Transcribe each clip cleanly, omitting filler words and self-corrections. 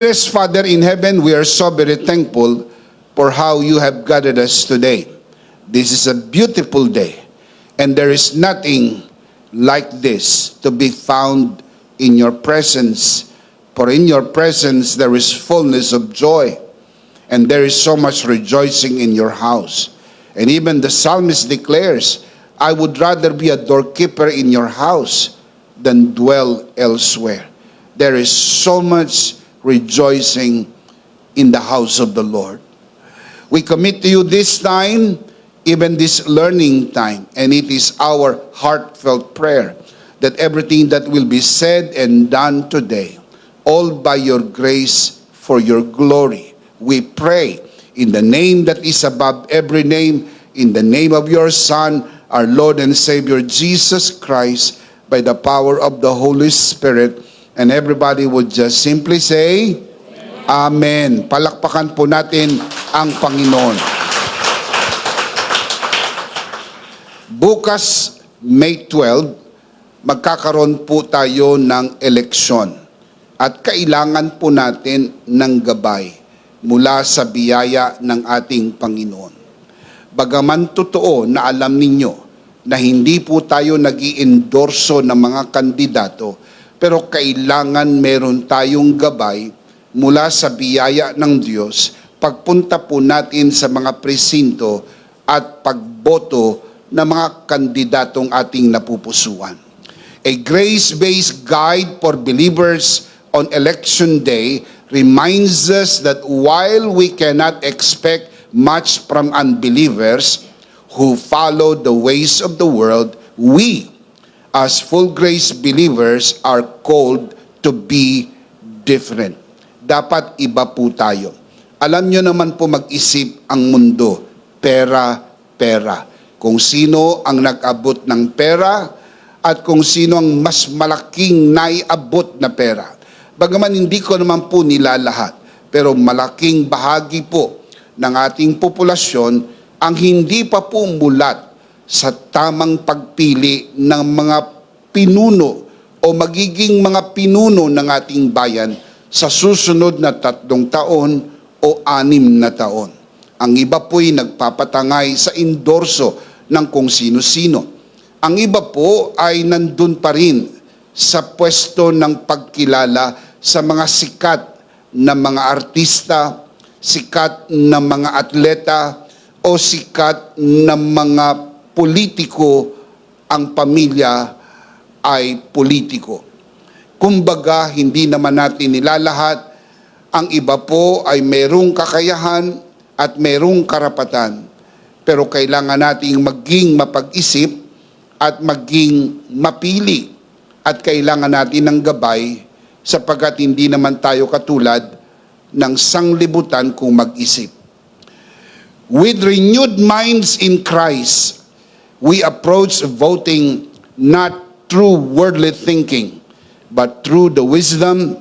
Dearest Father in heaven, we are so very thankful for how you have gathered us today. This is a beautiful day, and there is nothing like this to be found in your presence. For in your presence there is fullness of joy, and there is so much rejoicing in your house. And even the psalmist declares, I would rather be a doorkeeper in your house than dwell elsewhere. There is so much rejoicing in the house of the Lord. We commit to you this time, even this learning time, and it is our heartfelt prayer that everything that will be said and done today, all by your grace for your glory, we pray in the name that is above every name, in the name of your Son, our Lord and Savior, Jesus Christ, by the power of the Holy Spirit. And everybody would just simply say, Amen. Palakpakan po natin ang Panginoon. Bukas, May 12, magkakaroon po tayo ng eleksyon. At kailangan po natin ng gabay mula sa biyaya ng ating Panginoon. Bagaman totoo na alam ninyo na hindi po tayo nag-i-endorso ng mga kandidato, pero kailangan meron tayong gabay mula sa biyaya ng Diyos pagpunta po natin sa mga presinto at pagboto ng mga kandidatong ating napupusuan. A grace-based guide for believers on election day reminds us that while we cannot expect much from unbelievers who follow the ways of the world, we, as full grace believers, are called to be different. Dapat iba po tayo. Alam nyo naman po mag-isip ang mundo, pera, pera. Kung sino ang nag-abot ng pera at kung sino ang mas malaking naiabot na pera. Bagaman hindi ko naman po nilalahat, pero malaking bahagi po ng ating populasyon ang hindi pa po mulat sa tamang pagpili ng mga pinuno o magiging mga pinuno ng ating bayan sa susunod na 3 taon o 6 na taon. Ang iba po'y nagpapatangay sa endorso ng kung sino-sino. Ang iba po ay nandun pa rin sa pwesto ng pagkilala sa mga sikat na mga artista, sikat na mga atleta, o sikat na mga politiko. Ang pamilya ay politiko. Kumbaga, hindi naman natin nilalahat. Ang iba po ay merong kakayahan at merong karapatan. Pero kailangan nating maging mapag-isip at maging mapili. At kailangan natin ng gabay sapagkat hindi naman tayo katulad ng sanglibutan kung mag-isip. With renewed minds in Christ, we approach voting not through worldly thinking, but through the wisdom,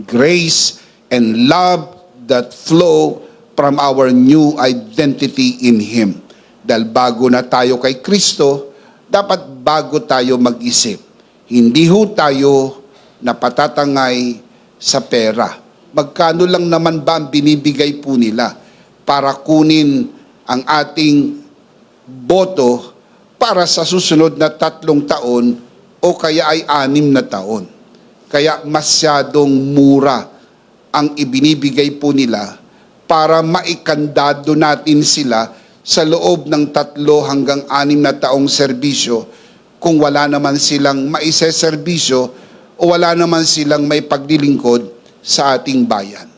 grace, and love that flow from our new identity in Him. Dahil bago na tayo kay Kristo, dapat bago tayo mag-isip. Hindi ho tayo napatatangay sa pera. Magkano lang naman ba ang binibigay po nila para kunin ang ating boto para sa susunod na 3 taon o kaya ay 6 na taon. Kaya masyadong mura ang ibinibigay po nila para maikandado natin sila sa loob ng 3 hanggang 6 na taong serbisyo kung wala naman silang maiseserbisyo o wala naman silang may paglilingkod sa ating bayan.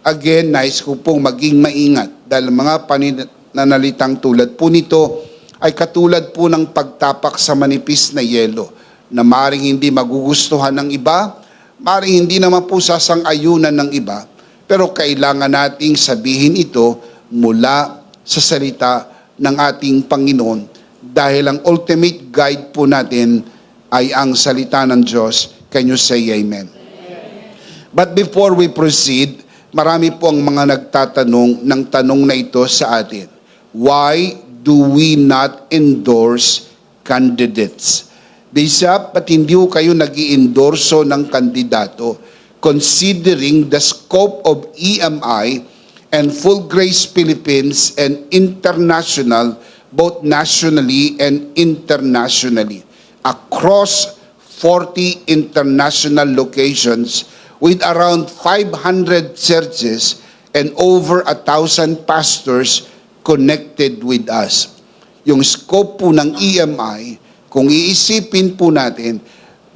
Again, nais ko pong maging maingat dahil mga pananalitang tulad po nito ay katulad po ng pagtapak sa manipis na yelo na maaaring hindi magugustuhan ng iba, maaaring hindi naman po sasang-ayunan ng iba, pero kailangan nating sabihin ito mula sa salita ng ating Panginoon dahil ang ultimate guide po natin ay ang salita ng Diyos. Can you say amen? But before we proceed, marami po ang mga nagtatanong ng tanong na ito sa atin. Why do we not endorse candidates? Bishop, ba't hindi kayo nag-i-endorso ng kandidato? considering the scope of EMI and Full Grace Philippines and international, both nationally and internationally, across 40 international locations with around 500 churches and over 1,000 pastors connected with us. Yung scope po ng EMI, kung iisipin po natin,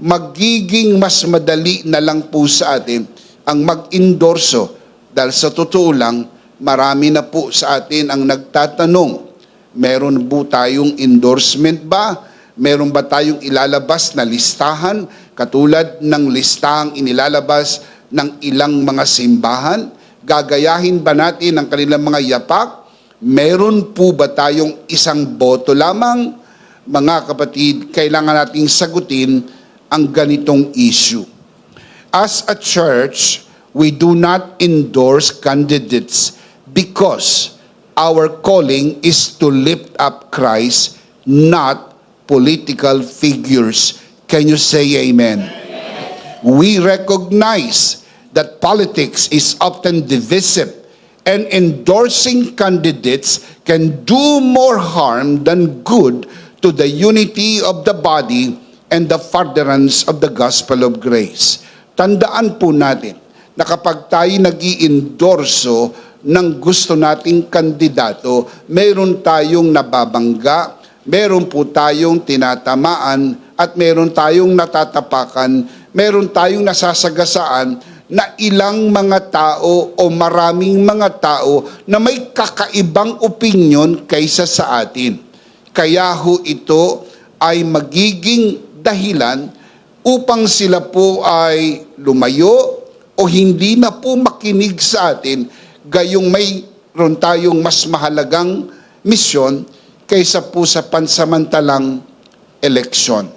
magiging mas madali na lang po sa atin ang mag-endorso. Dahil sa totoo lang, marami na po sa atin ang nagtatanong, meron po tayong endorsement ba? Meron ba tayong ilalabas na listahan katulad ng listahang inilalabas ng ilang mga simbahan? Gagayahin ba natin ang kanilang mga yapak? Meron po ba tayong isang boto lamang? Mga kapatid, kailangan nating sagutin ang ganitong issue. As a church, we do not endorse candidates because our calling is to lift up Christ, not political figures. Can you say amen? We recognize that politics is often divisive, and endorsing candidates can do more harm than good to the unity of the body and the furtherance of the gospel of grace. Tandaan po natin na kapag tayo nag-i-endorso ng gusto nating kandidato, meron tayong nababangga, meron po tayong tinatamaan, at meron tayong natatapakan, meron tayong nasasagasaan na ilang mga tao o maraming mga tao na may kakaibang opinyon kaysa sa atin. Kaya ho ito ay magiging dahilan upang sila po ay lumayo o hindi na po makinig sa atin, gayong mayroon tayong mas mahalagang misyon kaysa po sa pansamantalang eleksyon.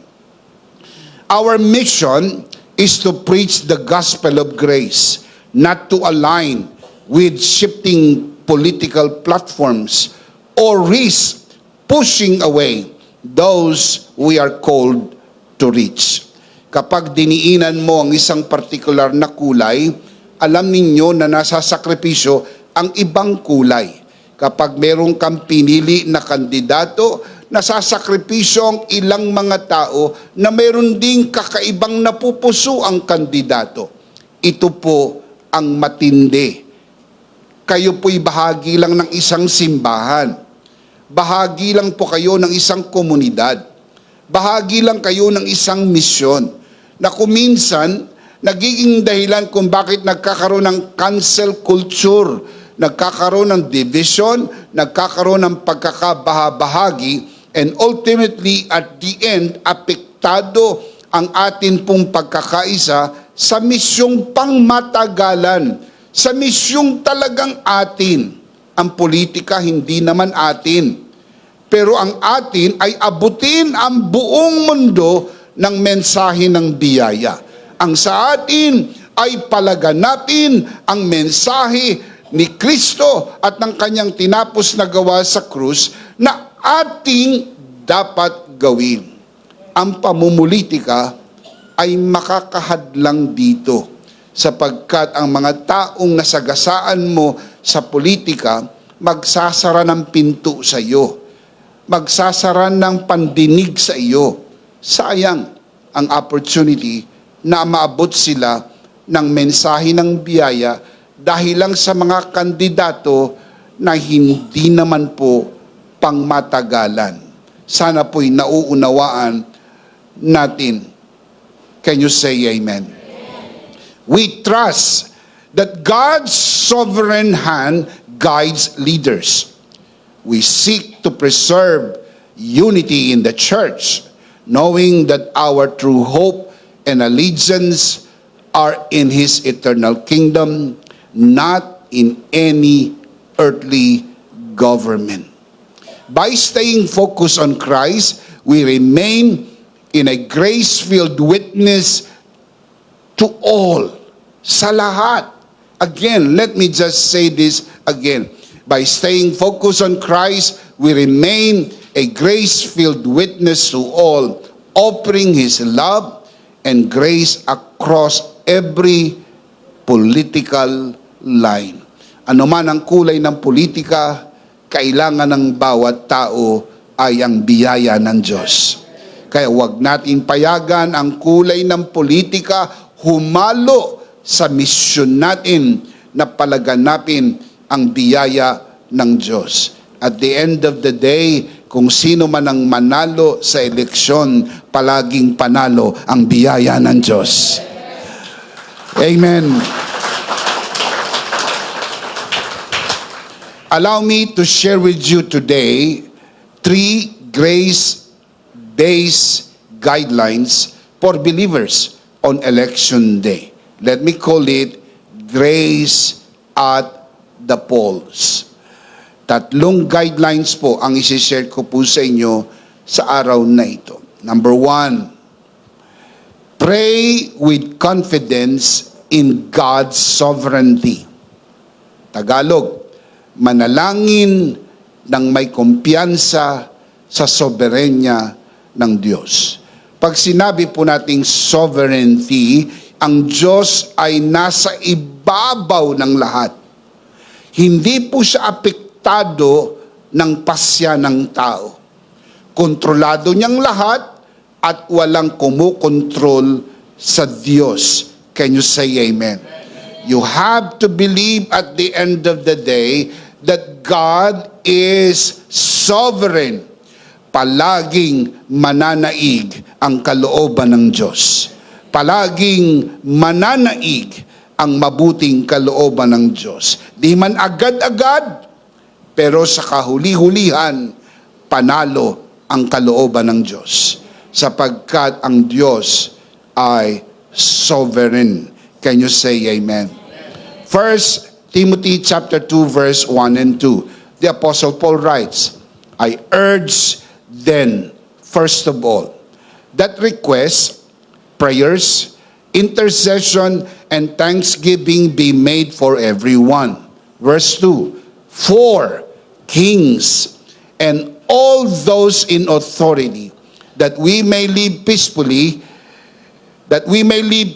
Our mission is to preach the gospel of grace, not to align with shifting political platforms or risk pushing away those we are called to reach. Kapag diniinan mo ang isang partikular na kulay, alam ninyo na nasasakripisyo ang ibang kulay. Kapag merong kang pinili na kandidato, nasasakripisyo ang ilang mga tao na meron ding kakaibang napupuso ang kandidato. Ito po ang matindi. Kayo po'y bahagi lang ng isang simbahan. Bahagi lang po kayo ng isang komunidad. Bahagi lang kayo ng isang misyon na kuminsan nagiging dahilan kung bakit nagkakaroon ng cancel culture, nagkakaroon ng division, nagkakaroon ng pagkakabahabahagi, and ultimately at the end, apektado ang atin pong pagkakaisa sa misyong pangmatagalan, sa misyong talagang atin. Ang politika hindi naman atin. Pero ang atin ay abutin ang buong mundo ng mensahe ng biyaya. Ang sa atin ay palaganapin ang mensahe ni Kristo at ng kanyang tinapos na gawa sa krus na ating dapat gawin. Ang pamumulitika ay makakahadlang dito sapagkat ang mga taong nasagasaan mo sa politika magsasara ng pinto sa iyo, magsasara ng pandinig sa iyo. Sayang ang opportunity na maabot sila ng mensahe ng biyaya dahil lang sa mga kandidato na hindi naman po pangmatagalan. Sana po'y nauunawaan natin. Can you say amen? We trust that God's sovereign hand guides leaders. We seek to preserve unity in the church, knowing that our true hope and allegiance are in His eternal kingdom, not in any earthly government. By staying focused on Christ, we remain in a grace-filled witness to all, sa lahat. Again, let me just say this again. By staying focused on Christ, we remain a grace-filled witness to all, offering His love and grace across every political line. Ano man ang kulay ng politika, kailangan ng bawat tao ay ang biyaya ng Diyos. Kaya huwag natin payagan ang kulay ng politika humalo sa misyon natin na palaganapin ang biyaya ng Diyos. At the end of the day, kung sino man ang manalo sa eleksyon, palaging panalo ang biyaya ng Diyos. Amen. Allow me to share with you today 3 grace-based guidelines for believers on election day. Let me call it grace at the polls. 3 guidelines po ang isi-share ko po sa inyo sa araw na ito. Number 1, pray with confidence in God's sovereignty. Tagalog, manalangin ng may kumpiyansa sa soberenya ng Diyos. Pag sinabi po nating sovereignty, ang Diyos ay nasa ibabaw ng lahat. Hindi po siya apektado ng pasya ng tao. Kontrolado niyang lahat at walang kumukontrol sa Diyos. Can you say amen? You have to believe at the end of the day that God is sovereign. Palaging mananaig ang kalooban ng Diyos. Palaging mananaig ang mabuting kalooban ng Diyos. Di man agad-agad, pero sa kahuli-hulihan, panalo ang kalooban ng Diyos. Sapagkat ang Diyos ay sovereign. Can you say amen? 1 Timothy chapter 2 verse 1 and 2. The Apostle Paul writes, I urge then, first of all, that requests, prayers, intercession, and thanksgiving be made for everyone. Verse 2, for kings and all those in authority, that we may live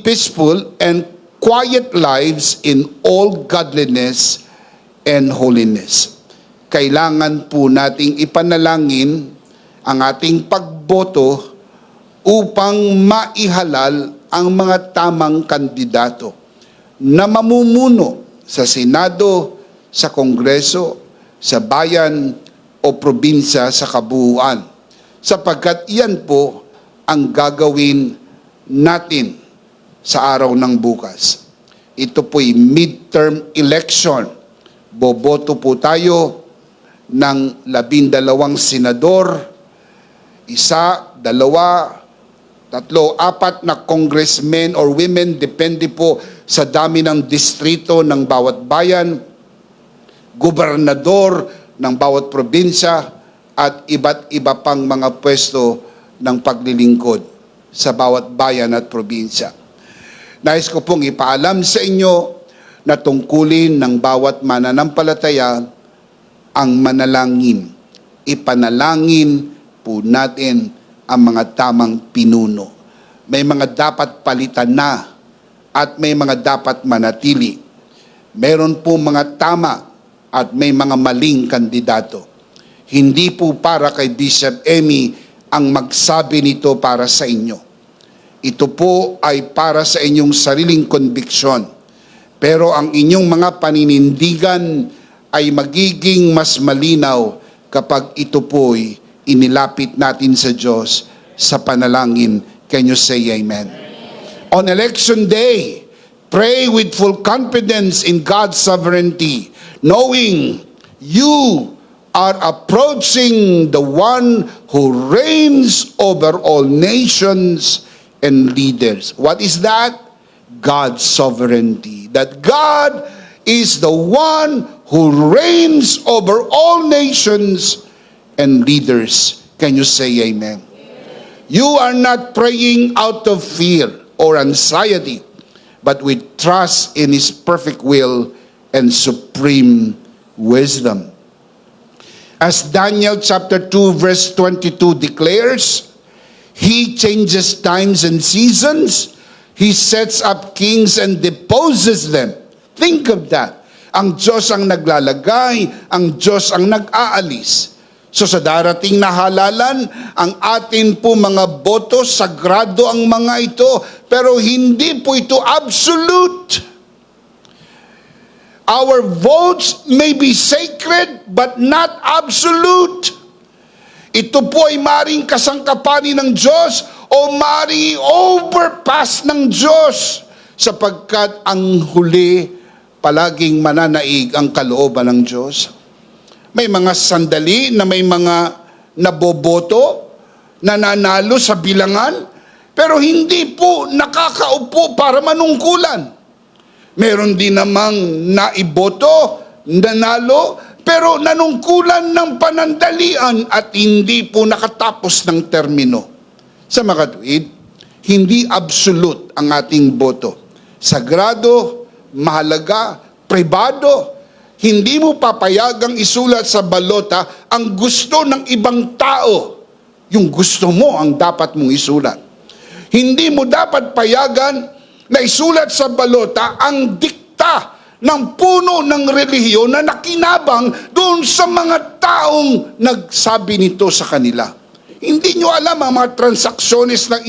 peaceful and quiet lives in all godliness and holiness. Kailangan po nating ipanalangin ang ating pagboto upang maihalal ang mga tamang kandidato na mamumuno sa Senado, sa Kongreso, sa bayan o probinsya sa kabuuan. Sapagkat iyan po ang gagawin natin sa araw ng bukas. Ito po'y midterm election. Boboto po tayo ng 12 senador, 1, 2, 3, 4 na congressmen or women, depende po sa dami ng distrito ng bawat bayan, gobernador ng bawat probinsya, at iba't iba pang mga pwesto ng paglilingkod sa bawat bayan at probinsya. Nais ko pong ipaalam sa inyo na tungkulin ng bawat mananampalataya ang manalangin. Ipanalangin po natin ang mga tamang pinuno. May mga dapat palitan na at may mga dapat manatili. Meron po mga tama at may mga maling kandidato. Hindi po para kay Bishop Emmy ang magsabi nito para sa inyo. Ito po ay para sa inyong sariling konbiksyon. Pero ang inyong mga paninindigan ay magiging mas malinaw kapag ito po'y inilapit natin sa Diyos sa panalangin. Can you say amen? On election day, pray with full confidence in God's sovereignty, knowing you are approaching the one who reigns over all nations and leaders. What is that? God's sovereignty. That God is the one who reigns over all nations and leaders. Can you say amen? You are not praying out of fear or anxiety, but with trust in His perfect will and supreme wisdom. As Daniel chapter 2 verse 22 declares, He changes times and seasons. He sets up kings and deposes them. Think of that. Ang Diyos ang naglalagay, ang Diyos ang nag-aalis. So sa darating na halalan, ang atin po mga boto, sagrado ang mga ito, pero hindi po ito absolute. Our votes may be sacred but not absolute. Ito po ay maring kasangkapanin ng Diyos o maring overpass ng Diyos, sapagkat ang huli palaging mananaig ang kalooban ng Diyos. May mga sandali na may mga naboboto, nananalo sa bilangan, pero hindi po nakakaupo para manungkulan. Meron din namang naiboto, nanalo, pero nanungkulan ng panandalian at hindi po nakatapos ng termino. Sa makatuwid, hindi absolute ang ating boto. Sagrado, mahalaga, pribado. Hindi mo papayagang isulat sa balota ang gusto ng ibang tao. Yung gusto mo ang dapat mong isulat. Hindi mo dapat payagan na isulat sa balota ang dikta ng puno ng relihiyon na nakinabang doon sa mga taong nagsabi nito sa kanila. Hindi nyo alam ang mga transaksyones na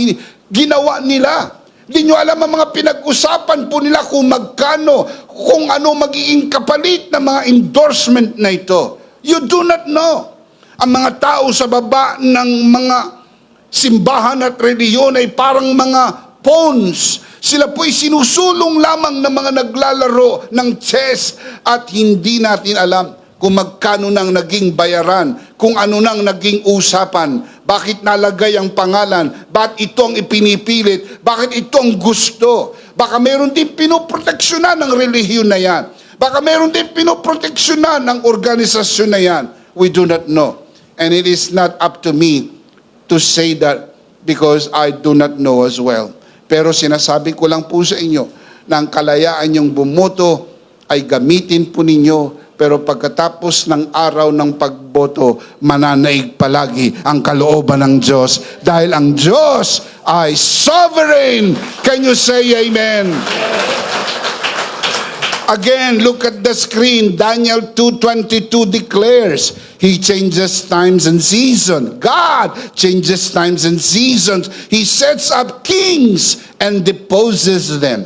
ginawa nila. Hindi nyo alam ang mga pinag-usapan po nila kung magkano, kung ano magiging kapalit ng mga endorsement na ito. You do not know. Ang mga tao sa baba ng mga simbahan at reliyon ay parang mga pawns. Sila po'y sinusulong lamang ng mga naglalaro ng chess at hindi natin alam kung magkano nang naging bayaran, kung ano nang naging usapan, bakit nalagay ang pangalan, bakit ito ang ipinipilit, bakit ito ang gusto. Baka meron din pinoproteksyonan ng relihiyon na yan. Baka meron din pinoproteksyonan ng organisasyon na yan. We do not know. And it is not up to me to say that because I do not know as well. Pero sinasabi ko lang po sa inyo na ang kalayaan niyong bumoto ay gamitin po ninyo. Pero pagkatapos ng araw ng pagboto, mananaig palagi ang kalooban ng Diyos. Dahil ang Diyos ay sovereign. Can you say amen? Again, look at the screen. Daniel 2:22 declares, He changes times and seasons. God changes times and seasons. He sets up kings and deposes them.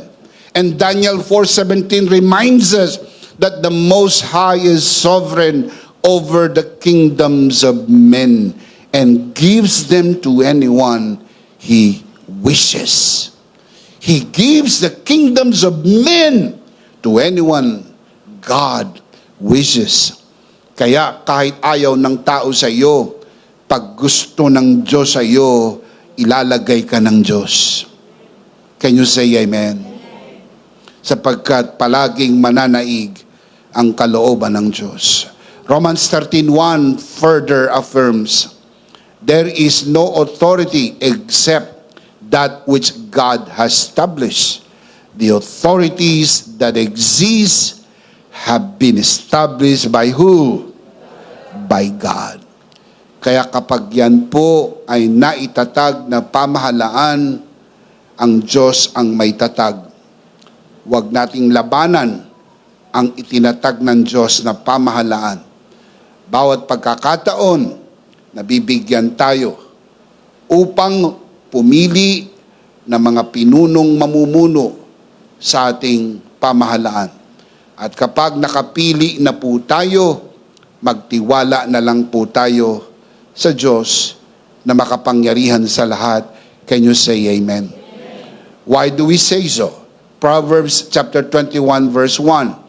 And Daniel 4:17 reminds us that the Most High is sovereign over the kingdoms of men and gives them to anyone He wishes. He gives the kingdoms of men to anyone God wishes. Kaya kahit ayaw ng tao sa iyo, pag gusto ng Diyos sa iyo, ilalagay ka ng Diyos. Can you say amen? Sapagkat palaging mananaig ang kalooban ng Diyos. Romans 13:1 further affirms, there is no authority except that which God has established. The authorities that exist have been established by who? By God. Kaya kapag yan po ay naitatag na pamahalaan, ang Diyos ang may tatag. Huwag nating labanan ang itinatag ng Diyos na pamahalaan. Bawat pagkakataon, nabibigyan tayo upang pumili ng mga pinunong mamumuno sa ating pamahalaan. At kapag nakapili na po tayo, magtiwala na lang po tayo sa Diyos na makapangyarihan sa lahat. Can you say amen? Why do we say so? Proverbs chapter 21 verse 1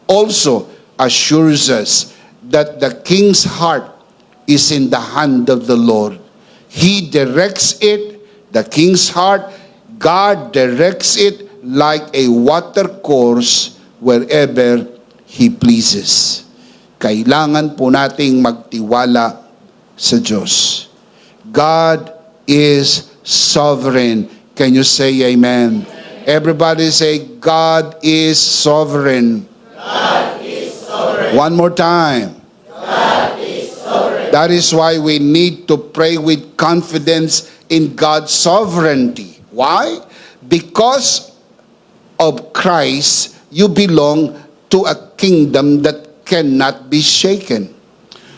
also assures us that the king's heart is in the hand of the Lord. He directs it, the king's heart, God directs it like a water course wherever He pleases. Kailangan po nating magtiwala sa Diyos. God is sovereign. Can you say amen? Everybody say, God is sovereign. God is sovereign. One more time. God is sovereign. That is why we need to pray with confidence in God's sovereignty. Why? Because of Christ, you belong to a kingdom that cannot be shaken.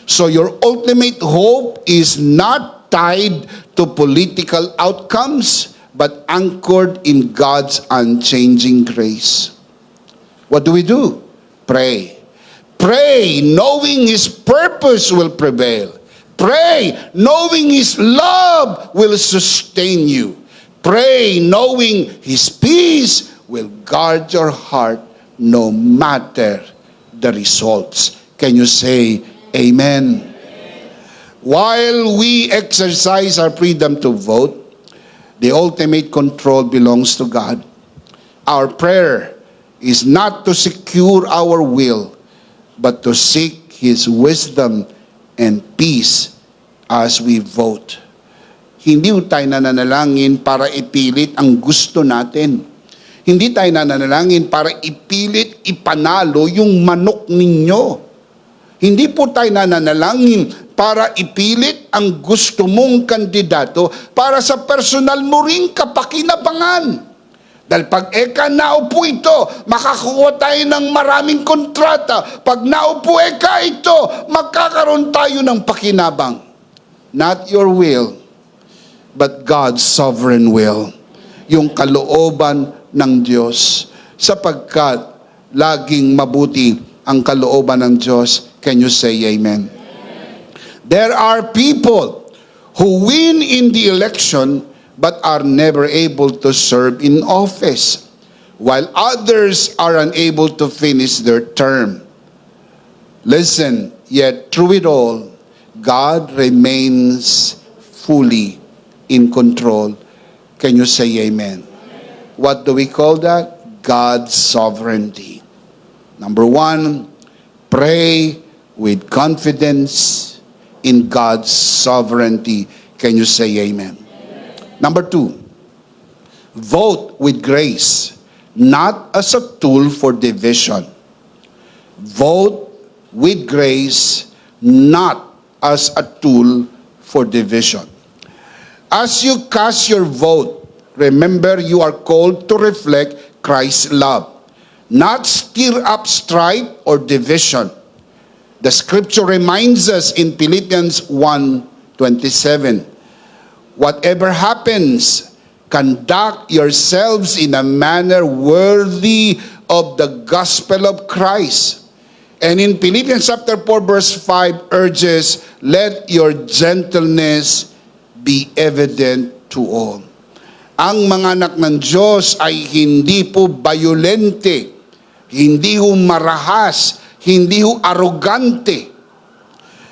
So your ultimate hope is not tied to political outcomes, but anchored in God's unchanging grace. What do? Pray. Pray, knowing His purpose will prevail. Pray, knowing His love will sustain you. Pray, knowing His peace will guard your heart no matter the results. Can you say amen? While we exercise our freedom to vote, the ultimate control belongs to God. Our prayer is not to secure our will, but to seek His wisdom and peace as we vote. Hindi tayo nananalangin para ipilit ang gusto natin. Hindi tayo nananalangin para ipilit ipanalo yung manok ninyo. Hindi po tayo nananalangin para ipilit ang gusto mong kandidato para sa personal mo ring kapakinabangan. Dahil pag naupo ito, makakuha tayo ng maraming kontrata. Pag naupo ito, magkakaroon tayo ng pakinabang. Not your will, but God's sovereign will. Yung kalooban ng Diyos. Sapagkat laging mabuti ang kalooban ng Diyos. Can you say amen? There are people who win in the election but are never able to serve in office, while others are unable to finish their term. Listen, yet through it all, God remains fully in control. Can you say amen? What do we call that? God's sovereignty. Number one, pray with confidence in God's sovereignty. Can you say amen? Number two, vote with grace, not as a tool for division. Vote with grace, not as a tool for division. As you cast your vote, remember you are called to reflect Christ's love, not stir up strife or division. The scripture reminds us in Philippians 1:27, whatever happens, conduct yourselves in a manner worthy of the gospel of Christ. And in Philippians chapter 4 verse 5 urges, let your gentleness be evident to all. Ang mga anak ng Diyos ay hindi po bayolente, hindi ho marahas, hindi ho arogante.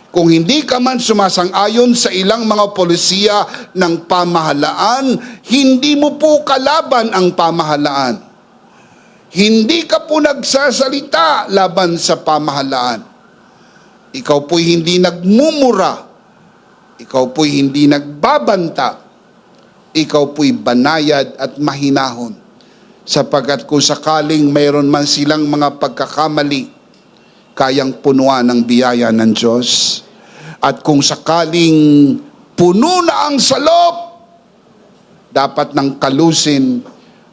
Kung hindi ka man sumasang-ayon sa ilang mga polisiya ng pamahalaan, hindi mo po kalaban ang pamahalaan. Hindi ka po nagsasalita laban sa pamahalaan. Ikaw po'y hindi nagmumura. Ikaw po'y hindi nagbabanta. Ikaw po'y banayad at mahinahon. Sapagkat kung sakaling mayroon man silang mga pagkakamali, kayang punuan ng biyaya ng Diyos. At kung sakaling puno na ang salop, dapat ng kalusin,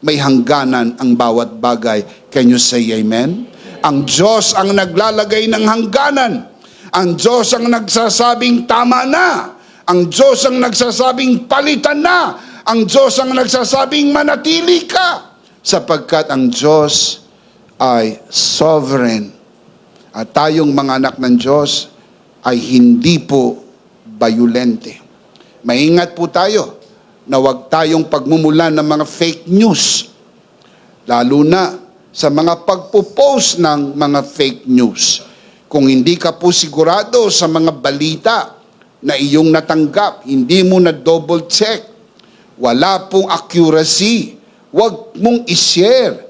may hangganan ang bawat bagay. Can you say amen? Ang Diyos ang naglalagay ng hangganan. Ang Diyos ang nagsasabing tama na. Ang Diyos ang nagsasabing palitan na. Ang Diyos ang nagsasabing manatili ka. Sapagkat ang Diyos ay sovereign. At tayong mga anak ng Diyos ay hindi po bayolente. Maingat po tayo na huwag tayong pagmumulan ng mga fake news. Lalo na sa mga pagpo-post ng mga fake news. Kung hindi ka po sigurado sa mga balita na iyong natanggap, hindi mo na double check, wala pong accuracy, huwag mong i-share,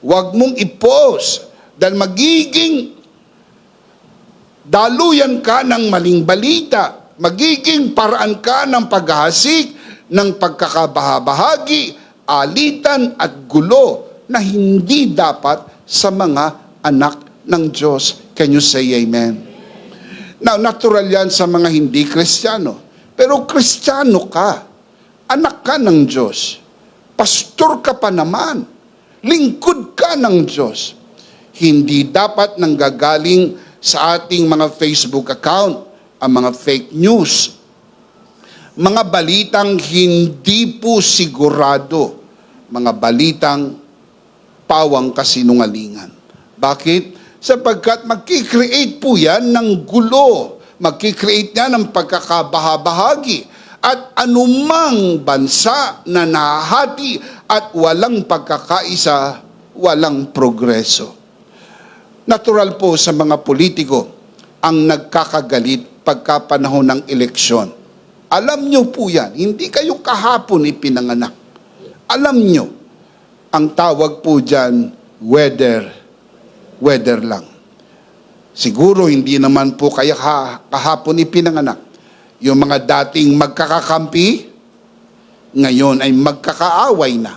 huwag mong i-post, dahil magiging daluyan ka ng maling balita, magiging paraan ka ng paghahasik, ng pagkakabahabahagi, alitan at gulo na hindi dapat sa mga anak ng Diyos. Can you say amen? Now, natural yan sa mga hindi Kristiyano. Pero Kristiyano ka, anak ka ng Diyos. Pastor ka pa naman. Lingkod ka ng Diyos. Hindi dapat nanggagaling sa ating mga Facebook account ang mga fake news. Mga balitang hindi po sigurado. Mga balitang pawang kasinungalingan. Bakit? Sapagkat magkikreate po yan ng gulo. Magkikreate yan ng pagkakabahabahagi. At anumang bansa na nahahati at walang pagkakaisa, walang progreso. Natural po sa mga politiko ang nagkakagalit pagkapanahon ng eleksyon. Alam nyo po yan, hindi kayo kahapon ipinanganak. Alam nyo, ang tawag po dyan, weather lang. Siguro hindi naman po kaya kahapon ipinanganak. Yung mga dating magkakakampi, ngayon ay magkakaaway na.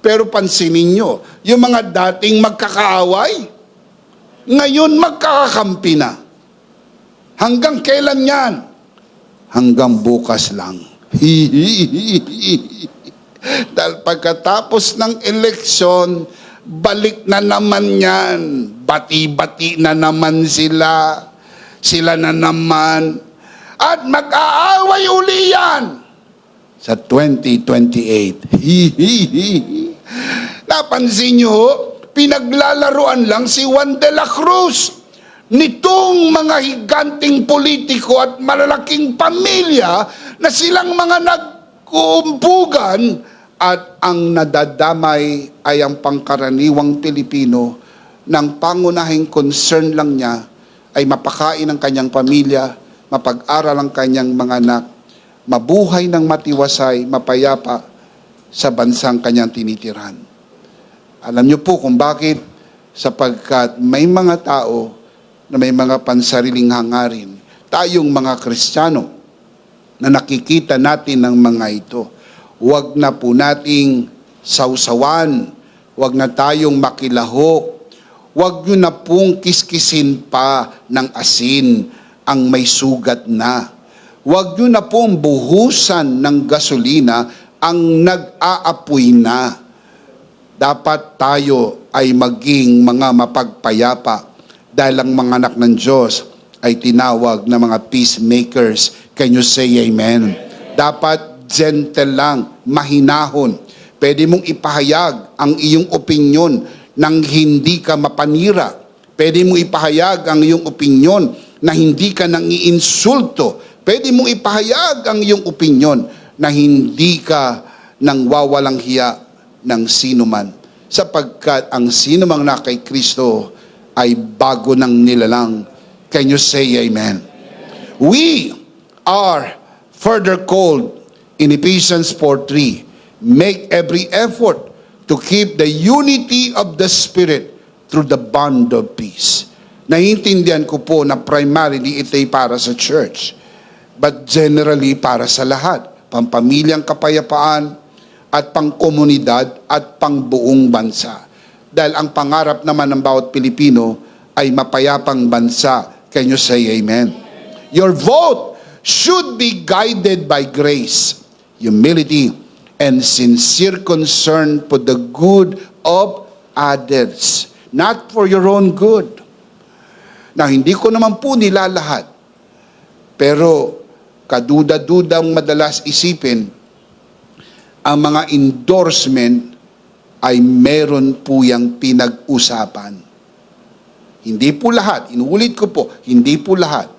Pero pansinin nyo, yung mga dating magkakaaway, ngayon magkakakampi na. Hanggang kailan yan? Hanggang bukas lang. Dahil pagkatapos ng eleksyon, balik na naman yan. Bati-bati na naman sila. Sila na naman. At mag-aaway uli yan sa 2028. Napansin nyo, pinaglalaruan lang si Juan de la Cruz. Nitong mga higanting politiko at malalaking pamilya na silang mga nag-uumpugan at ang nadadamay ay ang pangkaraniwang Pilipino ng pangunahing concern lang niya ay mapakain ang kanyang pamilya, mapag-aral ang kanyang mga anak, mabuhay ng matiwasay, mapayapa sa bansang kanyang tinitirahan. Alam niyo po kung bakit? Sapagkat may mga tao na may mga pansariling hangarin. Tayong mga Kristiyano na nakikita natin ng mga ito. Huwag na po nating sausawan. Huwag na tayong makilahok. Huwag nyo na pong kiskisin pa ng asin ang may sugat na. Huwag nyo na pong buhusan ng gasolina ang nag-aapoy na. Dapat tayo ay maging mga mapagpayapa dahil ang mga anak ng Diyos ay tinawag na mga peacemakers. Can you say amen? Dapat gentle lang, mahinahon. Pwede mong ipahayag ang iyong opinyon nang hindi ka mapanira. Pwede mong ipahayag ang iyong opinyon na hindi ka nang iinsulto. Pwede mong ipahayag ang iyong opinyon na hindi ka nang wawalang hiya ng sinuman. Sapagkat ang sinumang na kay Kristo ay bago ng nilalang. Can you say amen? We are further called in Ephesians 4:3, make every effort to keep the unity of the Spirit through the bond of peace. Naiintindihan ko po na primarily ito ay para sa church, but generally para sa lahat. Pampamilyang kapayapaan at pangkomunidad at pangbuong bansa. Dahil ang pangarap naman ng bawat Pilipino ay mapayapang bansa. Can you say amen? Your vote should be guided by grace, humility, and sincere concern for the good of others, not for your own good. Na hindi ko naman po nilalahat, pero kaduda-dudang madalas isipin, ang mga endorsement ay meron po yang pinag-usapan. Hindi po lahat, inuulit ko po, hindi po lahat.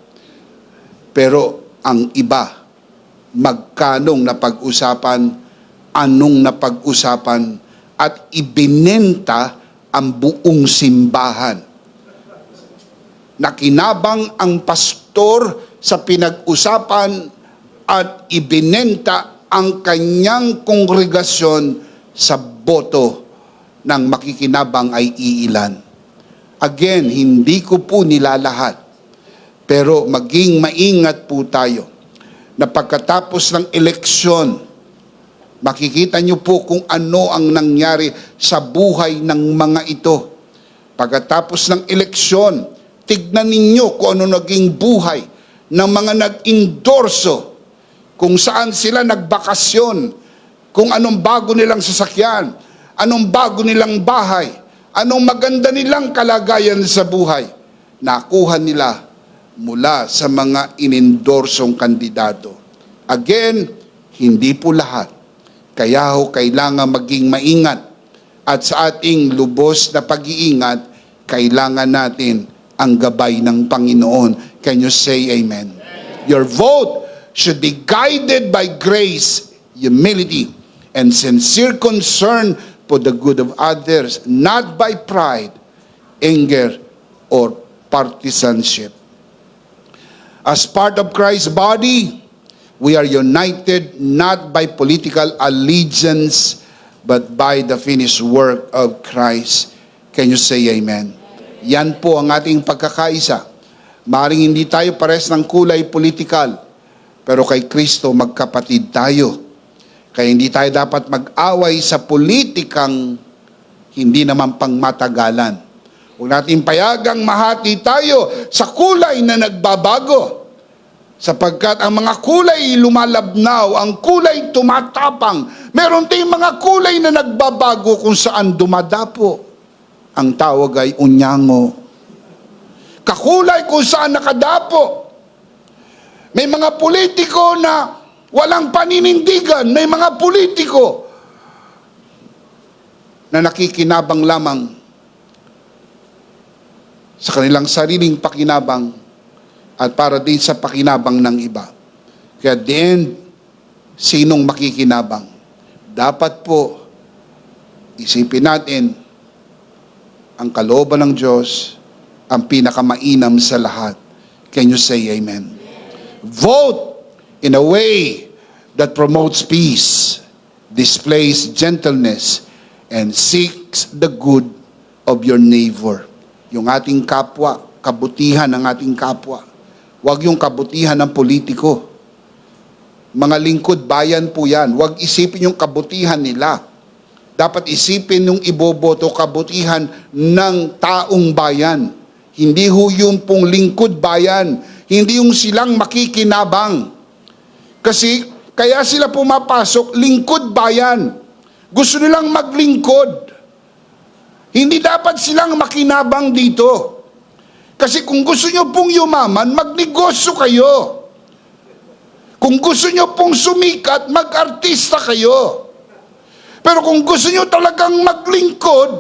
Pero ang iba, magkanong napag-usapan, anong napag-usapan, at ibinenta ang buong simbahan. Nakinabang ang pastor sa pinag-usapan at ibinenta ang kanyang kongregasyon sa boto ng makikinabang ay iilan. Again, hindi ko po nilalahat. Pero maging maingat po tayo na pagkatapos ng eleksyon, makikita niyo po kung ano ang nangyari sa buhay ng mga ito. Pagkatapos ng eleksyon, tignan ninyo kung ano naging buhay ng mga nag-endorso, kung saan sila nagbakasyon, kung anong bago nilang sasakyan, anong bago nilang bahay, anong maganda nilang kalagayan sa buhay, nakuha nila mula sa mga inindorsong kandidato. Again, hindi po lahat. Kaya ho kailangan maging maingat. At sa ating lubos na pag-iingat, kailangan natin ang gabay ng Panginoon. Can you say amen? Your vote should be guided by grace, humility, and sincere concern for the good of others, not by pride, anger, or partisanship. As part of Christ's body, we are united not by political allegiance, but by the finished work of Christ. Can you say amen? Yan po ang ating pagkakaisa. Maring hindi tayo pares ng kulay politikal, pero kay Kristo magkapatid tayo. Kaya hindi tayo dapat mag-away sa politikang hindi naman pangmatagalan. Huwag natin payagang mahati tayo sa kulay na nagbabago. Sapagkat ang mga kulay lumalabnaw, ang kulay tumatapang. Meron tayong mga kulay na nagbabago kung saan dumadapo. Ang tawag ay unyango. Kakulay kung saan nakadapo. May mga politiko na walang paninindigan. May mga politiko na nakikinabang lamang sa kanilang sariling pakinabang at para din sa pakinabang ng iba. Kaya din, sinong makikinabang? Dapat po, isipin natin, ang kalooban ng Diyos, ang pinakamainam sa lahat. Can you say amen? Vote in a way that promotes peace, displays gentleness, and seeks the good of your neighbor. Yung ating kapwa, kabutihan ng ating kapwa. Huwag yung kabutihan ng politiko. Mga lingkod bayan po yan. Huwag isipin yung kabutihan nila. Dapat isipin yung iboboto kabutihan ng taong bayan. Hindi ho yung pong lingkod bayan. Hindi yung silang makikinabang. Kasi kaya sila pumapasok, lingkod bayan. Gusto nilang maglingkod. Hindi dapat silang makinabang dito. Kasi kung gusto nyo pong yumaman, magnegosyo kayo. Kung gusto nyo pong sumikat, mag-artista kayo. Pero kung gusto nyo talagang maglingkod,